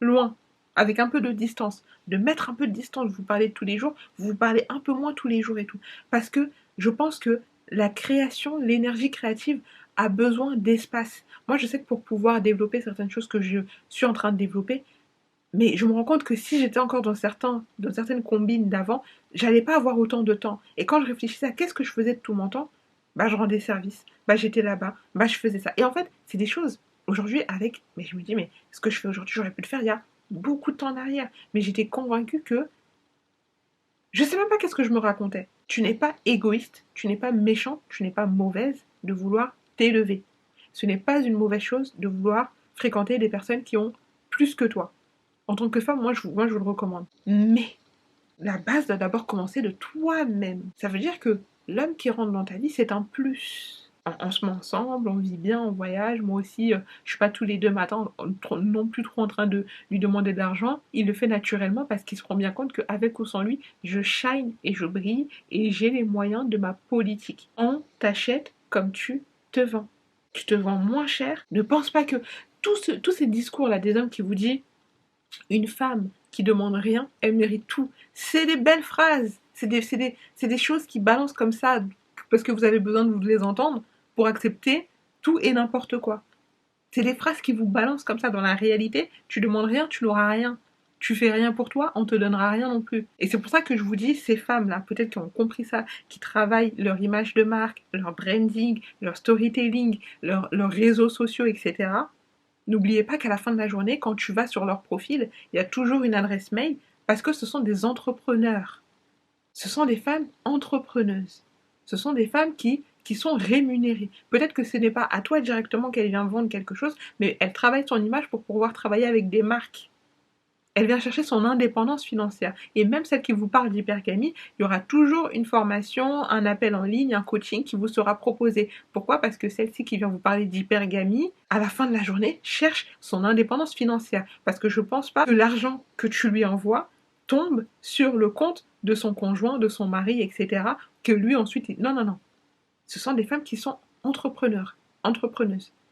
loin, avec un peu de distance, de mettre un peu de distance, vous parlez tous les jours, vous parlez un peu moins tous les jours et tout. Parce que je pense que la création, l'énergie créative a besoin d'espace. Moi, je sais que pour pouvoir développer certaines choses que je suis en train de développer, mais je me rends compte que si j'étais encore dans certaines combines d'avant, j'allais pas avoir autant de temps. Et quand je réfléchissais à qu'est-ce que je faisais de tout mon temps, bah je rendais service, bah j'étais là-bas, bah je faisais ça. Et en fait, c'est des choses, aujourd'hui, mais je me dis, mais ce que je fais aujourd'hui, j'aurais pu le faire il y a beaucoup de temps en arrière. Mais j'étais convaincue que, je sais même pas qu'est-ce que je me racontais. Tu n'es pas égoïste, tu n'es pas méchante, tu n'es pas mauvaise de vouloir t'élever. Ce n'est pas une mauvaise chose de vouloir fréquenter des personnes qui ont plus que toi. En tant que femme, moi je vous le recommande. Mais la base doit d'abord commencer de toi-même. Ça veut dire que l'homme qui rentre dans ta vie, c'est un plus. On se met ensemble, on vit bien, on voyage. Moi aussi, je suis pas tous les 2 matins non plus trop en train de lui demander de l'argent. Il le fait naturellement parce qu'il se rend bien compte qu'avec ou sans lui, je shine et je brille et j'ai les moyens de ma politique. On t'achète comme tu te vends. Tu te vends moins cher. Ne pense pas que tous ces discours-là des hommes qui vous disent une femme qui demande rien, elle mérite tout. C'est des belles phrases. C'est des choses qui balancent comme ça parce que vous avez besoin de vous les entendre pour accepter tout et n'importe quoi. C'est des phrases qui vous balancent comme ça. Dans la réalité, tu demandes rien, tu n'auras rien. Tu fais rien pour toi, on te donnera rien non plus. Et c'est pour ça que je vous dis, ces femmes-là, peut-être qui ont compris ça, qui travaillent leur image de marque, leur branding, leur storytelling, leurs réseaux sociaux, etc., n'oubliez pas qu'à la fin de la journée, quand tu vas sur leur profil, il y a toujours une adresse mail parce que ce sont des entrepreneurs. Ce sont des femmes entrepreneuses. Ce sont des femmes qui sont rémunérées. Peut-être que ce n'est pas à toi directement qu'elle vient vendre quelque chose, mais elle travaille son image pour pouvoir travailler avec des marques. Elle vient chercher son indépendance financière. Et même celle qui vous parle d'hypergamie, il y aura toujours une formation, un appel en ligne, un coaching qui vous sera proposé. Pourquoi? Parce que celle-ci qui vient vous parler d'hypergamie, à la fin de la journée, cherche son indépendance financière. Parce que je ne pense pas que l'argent que tu lui envoies tombe sur le compte de son conjoint, de son mari, etc. Que lui ensuite... Non, non, non. Ce sont des femmes qui sont entrepreneuses.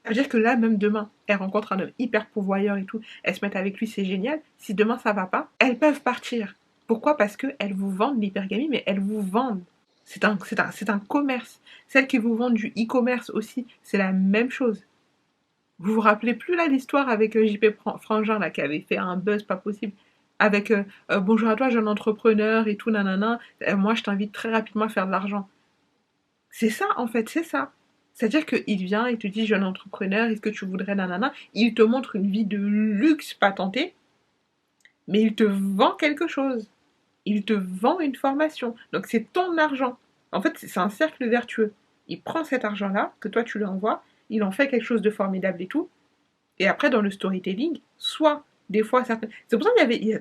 Ça veut dire que là, même demain, elles rencontrent un homme hyper pourvoyeur et tout, elles se mettent avec lui, c'est génial. Si demain ça va pas, elles peuvent partir. Pourquoi? Parce qu'elles vous vendent l'hypergamie, mais elles vous vendent. C'est un commerce. Celles qui vous vendent du e-commerce aussi, c'est la même chose. Vous vous rappelez plus là l'histoire avec JP Frangin là, qui avait fait un buzz pas possible avec bonjour à toi jeune entrepreneur et tout nanana, moi je t'invite très rapidement à faire de l'argent. C'est ça en fait, c'est ça. C'est-à-dire qu'il vient, il te dit jeune entrepreneur, est-ce que tu voudrais nanana, il te montre une vie de luxe patentée, mais il te vend quelque chose. Il te vend une formation. Donc c'est ton argent. En fait, c'est un cercle vertueux. Il prend cet argent-là, que toi tu lui envoies, il en fait quelque chose de formidable et tout. Et après, dans le storytelling, soit Des fois, certaines... C'est pour ça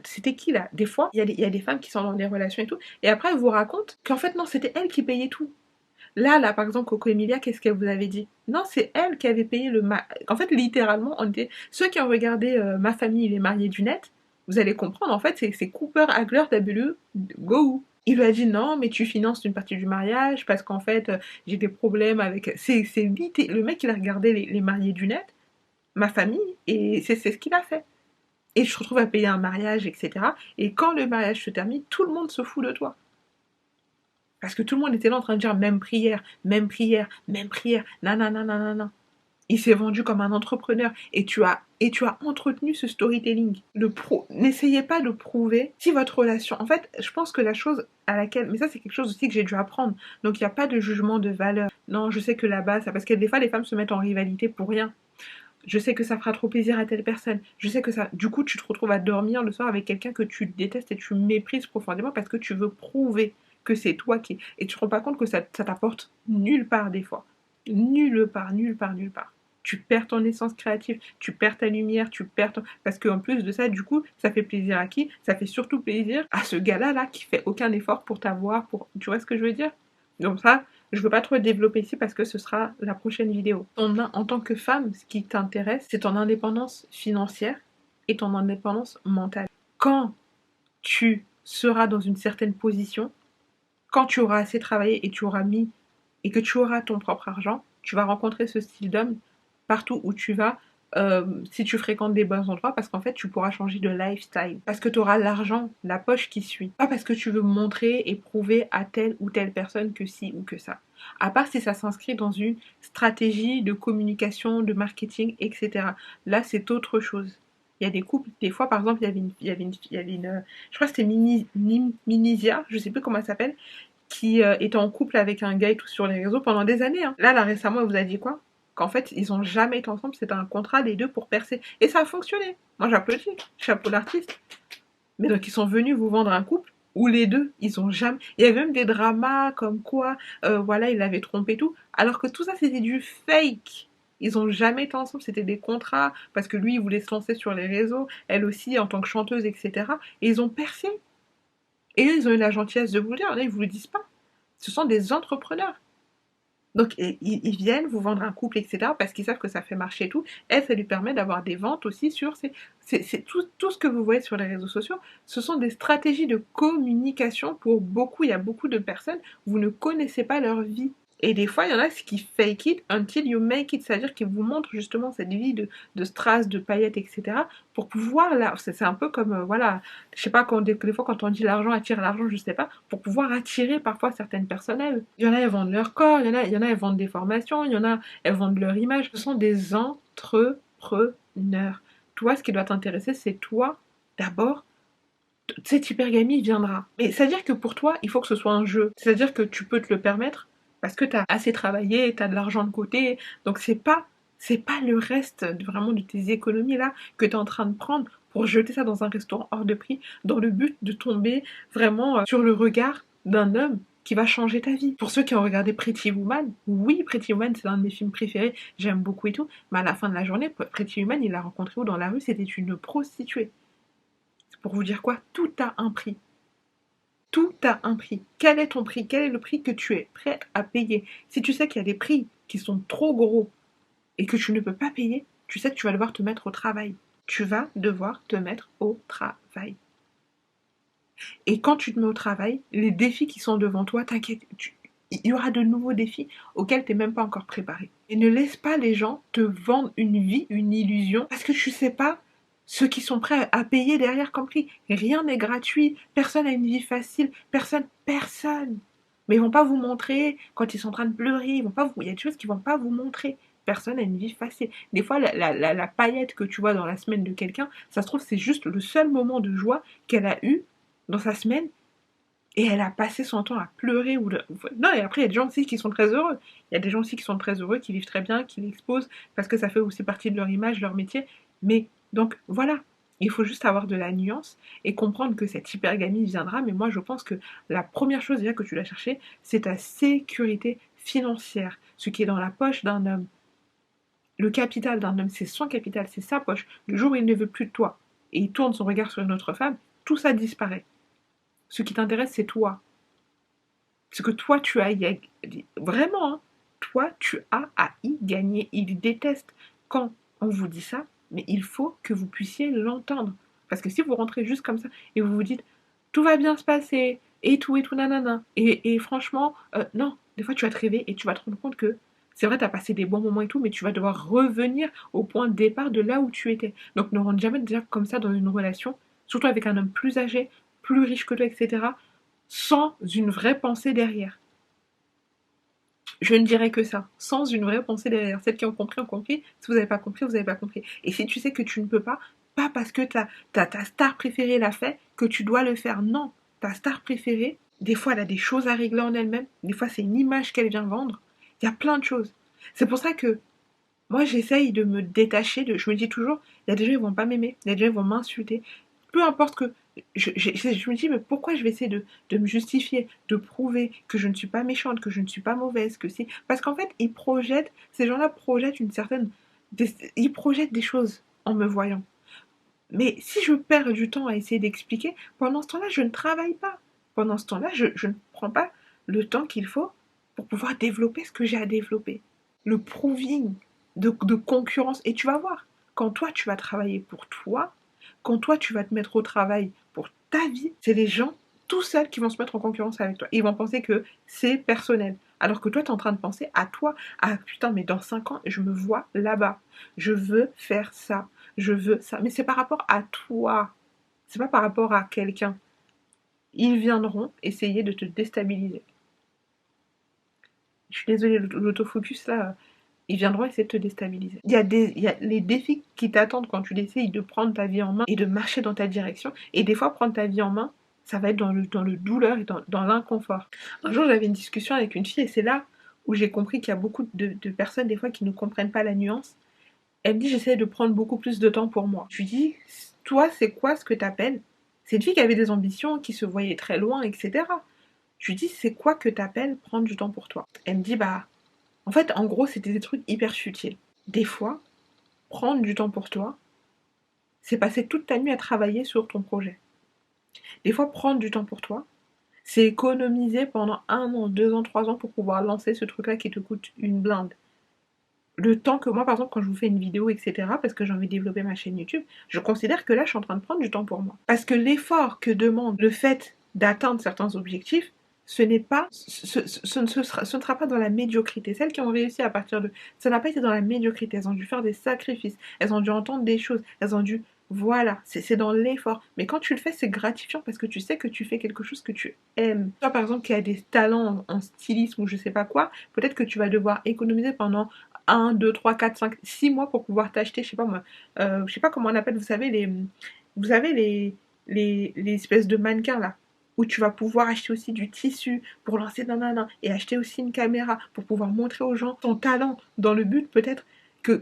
c'était qui là? Des fois, il y a des femmes qui sont dans des relations et tout, et après elles vous racontent qu'en fait non, c'était elle qui payait tout. Là, par exemple, Coco Emilia, qu'est-ce qu'elle vous avait dit? Non, c'est elle qui avait payé En fait, littéralement, ceux qui ont regardé Ma famille, les mariés du net, vous allez comprendre, en fait, c'est Cooper Hagler W. Go. Il lui a dit non, mais tu finances une partie du mariage parce qu'en fait, j'ai des problèmes avec... Le mec, il a regardé les mariés du net, Ma famille, et c'est ce qu'il a fait. Et je te retrouve à payer un mariage, etc. Et quand le mariage se termine, tout le monde se fout de toi. Parce que tout le monde était là en train de dire même prière, même prière, même prière, nanana. Il s'est vendu comme un entrepreneur et tu as entretenu ce storytelling. N'essayez pas de prouver si votre relation... En fait, je pense que la chose à laquelle... Mais ça, c'est quelque chose aussi que j'ai dû apprendre. Donc, il n'y a pas de jugement de valeur. Non, je sais que là-bas, ça... Parce que des fois, les femmes se mettent en rivalité pour rien. Je sais que ça fera trop plaisir à telle personne. Je sais que ça... Du coup, tu te retrouves à dormir le soir avec quelqu'un que tu détestes et tu méprises profondément parce que tu veux prouver que c'est toi qui... Et tu te rends pas compte que ça t'apporte nulle part des fois. Nulle part. Tu perds ton essence créative, tu perds ta lumière, Parce qu'en plus de ça, du coup, ça fait plaisir à qui? Ça fait surtout plaisir à ce gars-là là, qui fait aucun effort pour t'avoir, Tu vois ce que je veux dire? Donc ça, je veux pas trop développer ici parce que ce sera la prochaine vidéo. En tant que femme, ce qui t'intéresse, c'est ton indépendance financière et ton indépendance mentale. Quand tu seras dans une certaine position, quand tu auras assez travaillé et et que tu auras ton propre argent, tu vas rencontrer ce style d'homme partout où tu vas, si tu fréquentes des bons endroits, parce qu'en fait, tu pourras changer de lifestyle. Parce que tu auras l'argent, la poche qui suit. Pas parce que tu veux montrer et prouver à telle ou telle personne que ci ou que ça. À part si ça s'inscrit dans une stratégie de communication, de marketing, etc. Là, c'est autre chose. Il y a des couples, des fois, par exemple, il y avait une je crois que c'était Minisia, je sais plus comment elle s'appelle, qui était en couple avec un gars et tout sur les réseaux pendant des années. Hein. Là, récemment, elle vous a dit quoi? Qu'en fait, ils ont jamais été ensemble, c'était un contrat des deux pour percer. Et ça a fonctionné. Moi, j'applaudis, chapeau l'artiste. Mais donc, ils sont venus vous vendre un couple où les deux, ils ont jamais... Il y avait même des dramas comme quoi, voilà, il l'avait trompé et tout. Alors que tout ça, c'était du fake. Ils ont jamais été ensemble, c'était des contrats, parce que lui, il voulait se lancer sur les réseaux, elle aussi, en tant que chanteuse, etc. Et ils ont percé. Et eux, ils ont eu la gentillesse de vous le dire, là, ils vous le disent pas. Ce sont des entrepreneurs. Donc, ils viennent vous vendre un couple, etc. parce qu'ils savent que ça fait marcher et tout. Elle, ça lui permet d'avoir des ventes aussi sur... C'est tout ce que vous voyez sur les réseaux sociaux. Ce sont des stratégies de communication pour beaucoup. Il y a beaucoup de personnes, vous ne connaissez pas leur vie. Et des fois, il y en a qui fake it until you make it, c'est-à-dire qu'ils vous montrent justement cette vie de strass, de paillettes, etc. pour pouvoir, là, c'est un peu comme, voilà, je sais pas, des fois quand on dit l'argent attire l'argent, je sais pas, pour pouvoir attirer parfois certaines personnes. Il y en a, elles vendent leur corps, il y en a, elles vendent des formations, il y en a, elles vendent leur image. Ce sont des entrepreneurs. Toi, ce qui doit t'intéresser, c'est toi, d'abord, cette hypergamie viendra. Mais c'est-à-dire que pour toi, il faut que ce soit un jeu. C'est-à-dire que tu peux te le permettre parce que tu as assez travaillé, tu as de l'argent de côté. Donc c'est pas le reste vraiment de tes économies là que tu es en train de prendre pour jeter ça dans un restaurant hors de prix dans le but de tomber vraiment sur le regard d'un homme qui va changer ta vie. Pour ceux qui ont regardé Pretty Woman, oui, Pretty Woman, c'est l'un de mes films préférés, j'aime beaucoup et tout, mais à la fin de la journée, Pretty Woman, il l'a rencontré où dans la rue? C'était une prostituée. Pour vous dire quoi? Tout a un prix. Tout a un prix. Quel est ton prix? Quel est le prix que tu es prêt à payer? Si tu sais qu'il y a des prix qui sont trop gros et que tu ne peux pas payer, tu sais que tu vas devoir te mettre au travail. Tu vas devoir te mettre au travail. Et quand tu te mets au travail, les défis qui sont devant toi, t'inquiète, il y aura de nouveaux défis auxquels tu n'es même pas encore préparé. Et ne laisse pas les gens te vendre une vie, une illusion, parce que tu sais pas ceux qui sont prêts à payer derrière comme prix. Rien n'est gratuit, personne n'a une vie facile, personne. Mais ils vont pas vous montrer quand ils sont en train de pleurer, il y a des choses qu'ils vont pas vous montrer. Personne n'a une vie facile. Des fois, la paillette que tu vois dans la semaine de quelqu'un, ça se trouve, c'est juste le seul moment de joie qu'elle a eu dans sa semaine, et elle a passé son temps à pleurer. Non, et après, il y a des gens aussi qui sont très heureux. Il y a des gens aussi qui sont très heureux, qui vivent très bien, qui l'exposent, parce que ça fait aussi partie de leur image, leur métier. Mais donc voilà, il faut juste avoir de la nuance et comprendre que cette hypergamie viendra. Mais moi, je pense que la première chose déjà que tu dois chercher, c'est ta sécurité financière, ce qui est dans la poche d'un homme. Le capital d'un homme, c'est son capital, c'est sa poche. Le jour où il ne veut plus de toi, et il tourne son regard sur une autre femme, tout ça disparaît. Ce qui t'intéresse, c'est toi. Ce que toi, tu as à y gagner. Vraiment, hein, toi, tu as à y gagner. Il déteste quand on vous dit ça, mais il faut que vous puissiez l'entendre. Parce que si vous rentrez juste comme ça et vous vous dites tout va bien se passer, et tout, nanana, et franchement, non, des fois tu vas te réveiller et tu vas te rendre compte que c'est vrai, tu as passé des bons moments et tout, mais tu vas devoir revenir au point de départ de là où tu étais. Donc ne rentre jamais déjà comme ça dans une relation, surtout avec un homme plus âgé, plus riche que toi, etc., sans une vraie pensée derrière. Je ne dirais que ça, sans une vraie pensée derrière. Celles qui ont compris ont compris. Si vous n'avez pas compris, vous n'avez pas compris. Et si tu sais que tu ne peux pas parce que ta star préférée l'a fait, que tu dois le faire. Non, ta star préférée, des fois elle a des choses à régler en elle-même, des fois c'est une image qu'elle vient vendre. Il y a plein de choses. C'est pour ça que moi j'essaye de me détacher, je me dis toujours, il y a des gens qui vont pas m'aimer, il y a des gens qui vont m'insulter. Peu importe que je me dis, mais pourquoi je vais essayer de me justifier, de prouver que je ne suis pas méchante, que je ne suis pas mauvaise, que si. Parce qu'en fait, ces gens-là projettent ils projettent des choses en me voyant. Mais si je perds du temps à essayer d'expliquer, pendant ce temps-là, je ne travaille pas. Pendant ce temps-là, je ne prends pas le temps qu'il faut pour pouvoir développer ce que j'ai à développer. Le proving de concurrence. Et tu vas voir, quand toi, tu vas travailler pour toi, quand toi, tu vas te mettre au travail pour ta vie, c'est les gens tout seuls qui vont se mettre en concurrence avec toi. Ils vont penser que c'est personnel. Alors que toi, tu es en train de penser à toi. Ah putain, mais dans 5 ans, je me vois là-bas. Je veux faire ça. Je veux ça. Mais c'est par rapport à toi. C'est pas par rapport à quelqu'un. Ils viendront essayer de te déstabiliser. Je suis désolée, l'autofocus là, ils viendront essayer de te déstabiliser. Il y a les défis qui t'attendent quand tu essayes de prendre ta vie en main et de marcher dans ta direction. Et des fois, prendre ta vie en main, ça va être dans le douleur et dans l'inconfort. Un jour, j'avais une discussion avec une fille et c'est là où j'ai compris qu'il y a beaucoup de personnes, des fois, qui ne comprennent pas la nuance. Elle me dit, j'essaie de prendre beaucoup plus de temps pour moi. Je lui dis, toi, c'est quoi ce que t'appelles? C'est une fille qui avait des ambitions, qui se voyait très loin, etc. Je lui dis, c'est quoi que t'appelles prendre du temps pour toi? Elle me dit, bah, en fait, en gros, c'était des trucs hyper futiles. Des fois, prendre du temps pour toi, c'est passer toute ta nuit à travailler sur ton projet. Des fois, prendre du temps pour toi, c'est économiser pendant 1 an, 2 ans, 3 ans pour pouvoir lancer ce truc-là qui te coûte une blinde. Le temps que moi, par exemple, quand je vous fais une vidéo, etc., parce que j'ai envie de développer ma chaîne YouTube, je considère que là, je suis en train de prendre du temps pour moi. Parce que l'effort que demande le fait d'atteindre certains objectifs, ce ne sera pas dans la médiocrité. Celles qui ont réussi à partir de... Ça n'a pas été dans la médiocrité. Elles ont dû faire des sacrifices. Elles ont dû entendre des choses. Elles ont dû... Voilà, c'est dans l'effort. Mais quand tu le fais, c'est gratifiant parce que tu sais que tu fais quelque chose que tu aimes. Toi, par exemple, qui as des talents en stylisme ou je sais pas quoi, peut-être que tu vas devoir économiser pendant 1, 2, 3, 4, 5, 6 mois pour pouvoir t'acheter, je sais pas moi, je sais pas comment on appelle, vous savez, les espèces de mannequins là, où tu vas pouvoir acheter aussi du tissu pour lancer nanana, et acheter aussi une caméra pour pouvoir montrer aux gens ton talent dans le but peut-être que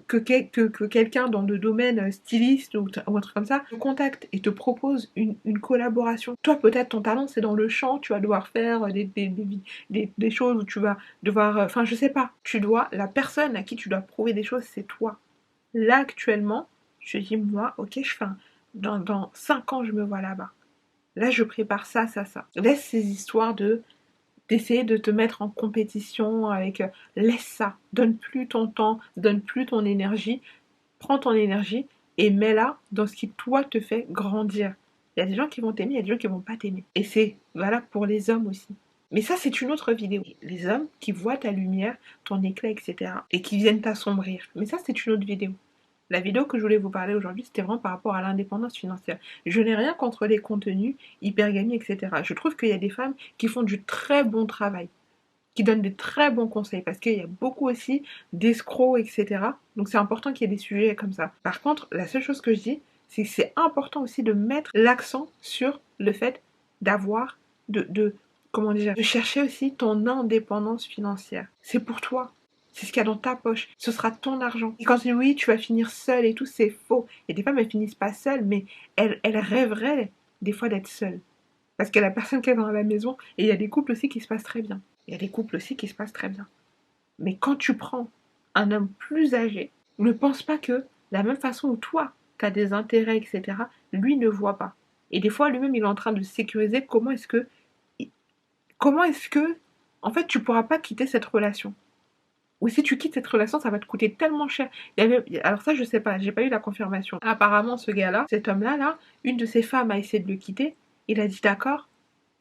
quelqu'un dans le domaine styliste ou un truc comme ça te contacte et te propose une collaboration. Toi, peut-être ton talent c'est dans le chant, tu vas devoir faire des choses où tu vas devoir... Enfin, je sais pas. La personne à qui tu dois prouver des choses, c'est toi. Là, actuellement, je dis, moi, ok, dans 5 ans, je me vois là-bas. Là, je prépare ça, ça, ça. Laisse ces histoires d'essayer de te mettre en compétition avec... laisse ça. Donne plus ton temps, donne plus ton énergie. Prends ton énergie et mets-la dans ce qui, toi, te fait grandir. Il y a des gens qui vont t'aimer, il y a des gens qui vont pas t'aimer. Et c'est valable pour les hommes aussi. Mais ça, c'est une autre vidéo. Les hommes qui voient ta lumière, ton éclat, etc. et qui viennent t'assombrir. Mais ça, c'est une autre vidéo. La vidéo que je voulais vous parler aujourd'hui, c'était vraiment par rapport à l'indépendance financière. Je n'ai rien contre les contenus hypergamie, etc. Je trouve qu'il y a des femmes qui font du très bon travail, qui donnent des très bons conseils, parce qu'il y a beaucoup aussi d'escrocs, etc. Donc c'est important qu'il y ait des sujets comme ça. Par contre, la seule chose que je dis, c'est que c'est important aussi de mettre l'accent sur le fait d'avoir, comment dire, de chercher aussi ton indépendance financière. C'est pour toi. C'est ce qu'il y a dans ta poche. Ce sera ton argent. Et quand tu dis oui, tu vas finir seule et tout, c'est faux. Et des femmes, elles finissent pas seules, mais elles rêveraient des fois d'être seules. Parce qu'il y a la personne qui est dans la maison. Et il y a des couples aussi qui se passent très bien. Il y a des couples aussi qui se passent très bien. Mais quand tu prends un homme plus âgé, ne pense pas que, de la même façon où toi, as des intérêts, etc., lui ne voit pas. Et des fois, lui-même, il est en train de sécuriser comment est-ce que, en fait, tu pourras pas quitter cette relation. Ou si tu quittes cette relation, ça va te coûter tellement cher. Alors ça, je sais pas, j'ai pas eu la confirmation. Apparemment, ce gars-là, cet homme-là, une de ses femmes a essayé de le quitter. Il a dit d'accord,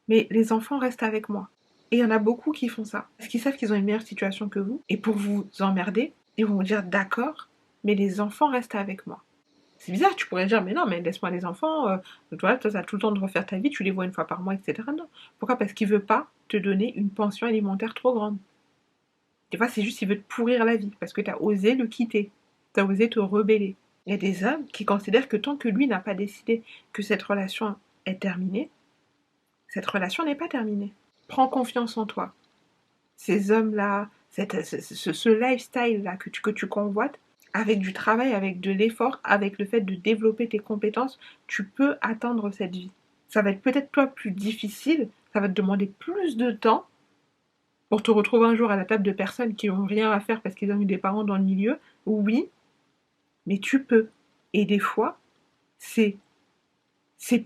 mais les enfants restent avec moi. Et il y en a beaucoup qui font ça. Parce qu'ils savent qu'ils ont une meilleure situation que vous. Et pour vous emmerder, ils vont vous dire d'accord, mais les enfants restent avec moi. C'est bizarre, tu pourrais dire, mais non, mais laisse-moi les enfants, toi, tu as tout le temps de refaire ta vie, tu les vois une fois par mois, etc. Non. Pourquoi? Parce qu'il veut pas te donner une pension alimentaire trop grande. Des fois, c'est juste qu'il veut te pourrir la vie, parce que tu as osé le quitter. Tu as osé te rebeller. Il y a des hommes qui considèrent que tant que lui n'a pas décidé que cette relation est terminée, cette relation n'est pas terminée. Prends confiance en toi. Ces hommes-là, ce lifestyle-là que tu convoites, avec du travail, avec de l'effort, avec le fait de développer tes compétences, tu peux atteindre cette vie. Ça va être peut-être toi plus difficile, ça va te demander plus de temps pour te retrouver un jour à la table de personnes qui n'ont rien à faire parce qu'ils ont eu des parents dans le milieu. Oui, mais tu peux. Et des fois, c'est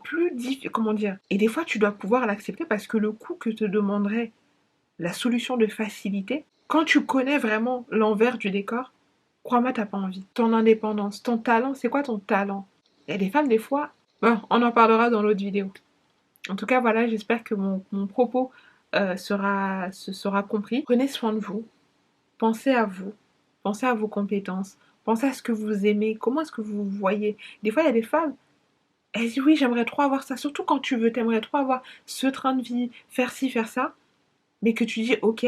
plus difficile, comment dire, et des fois tu dois pouvoir l'accepter parce que le coût que te demanderait la solution de facilité, quand tu connais vraiment l'envers du décor, crois-moi, t'as pas envie. Ton indépendance, ton talent, c'est quoi ton talent? Il y a des femmes, des fois, bon, on en parlera dans l'autre vidéo. En tout cas, voilà, j'espère que mon propos sera compris. Prenez soin de vous, pensez à vos compétences, pensez à ce que vous aimez, comment est-ce que vous vous voyez. Des fois, il y a des femmes, elles disent oui, j'aimerais trop avoir ça, surtout quand tu veux, t'aimerais trop avoir ce train de vie, faire ci, faire ça, mais que tu dis ok,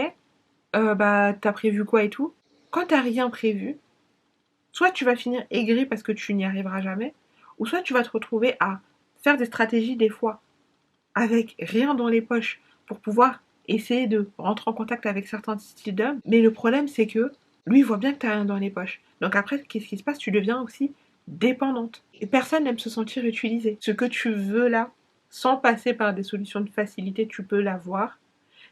t'as prévu quoi et tout. Quand t'as rien prévu, soit tu vas finir aigri parce que tu n'y arriveras jamais, ou soit tu vas te retrouver à faire des stratégies des fois avec rien dans les poches pour pouvoir essayer de rentrer en contact avec certains styles d'hommes. Mais le problème, c'est que lui, il voit bien que tu n'as rien dans les poches. Donc après, qu'est-ce qui se passe? Tu deviens aussi dépendante. Et personne n'aime se sentir utilisé. Ce que tu veux là, sans passer par des solutions de facilité, tu peux l'avoir.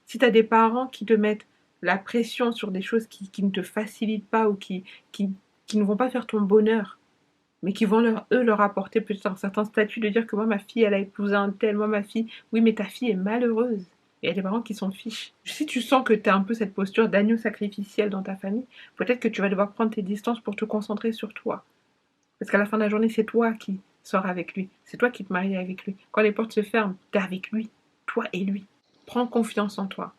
Si tu as des parents qui te mettent la pression sur des choses qui ne te facilitent pas ou qui ne vont pas faire ton bonheur, mais qui vont leur apporter peut-être un certain statut de dire que moi, ma fille, elle a épousé un tel, moi, ma fille, oui, mais ta fille est malheureuse. Et il y a des parents qui s'en fichent. Si tu sens que tu as un peu cette posture d'agneau sacrificiel dans ta famille, peut-être que tu vas devoir prendre tes distances pour te concentrer sur toi. Parce qu'à la fin de la journée, c'est toi qui sors avec lui. C'est toi qui te maries avec lui. Quand les portes se ferment, t'es avec lui. Toi et lui. Prends confiance en toi.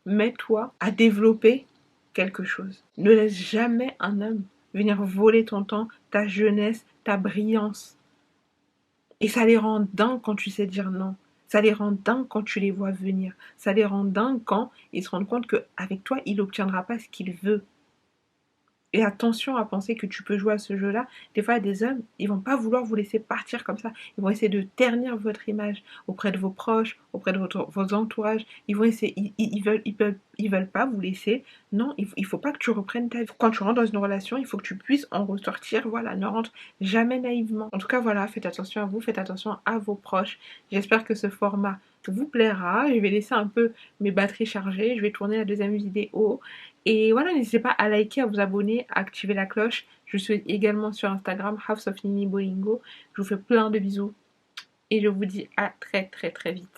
Mets-toi à développer quelque chose. Ne laisse jamais un homme venir voler ton temps, ta jeunesse, ta brillance. Et ça les rend dingues quand tu sais dire non. Ça les rend dingues quand tu les vois venir. Ça les rend dingues quand ils se rendent compte qu'avec toi, il n'obtiendra pas ce qu'il veut. Et attention à penser que tu peux jouer à ce jeu-là. Des fois, il y a des hommes, ils vont pas vouloir vous laisser partir comme ça. Ils vont essayer de ternir votre image auprès de vos proches, auprès de vos entourages. Ils vont essayer, ils veulent pas vous laisser. Non, il faut pas que tu reprennes ta vie. Quand tu rentres dans une relation, il faut que tu puisses en ressortir. Voilà, ne rentre jamais naïvement. En tout cas, voilà, faites attention à vous, faites attention à vos proches. J'espère que ce format vous plaira. Je vais laisser un peu mes batteries chargées. Je vais tourner la deuxième vidéo. Et voilà, n'hésitez pas à liker, à vous abonner, à activer la cloche. Je suis également sur Instagram, House of Nini Bolingo. Je vous fais plein de bisous et je vous dis à très très très vite.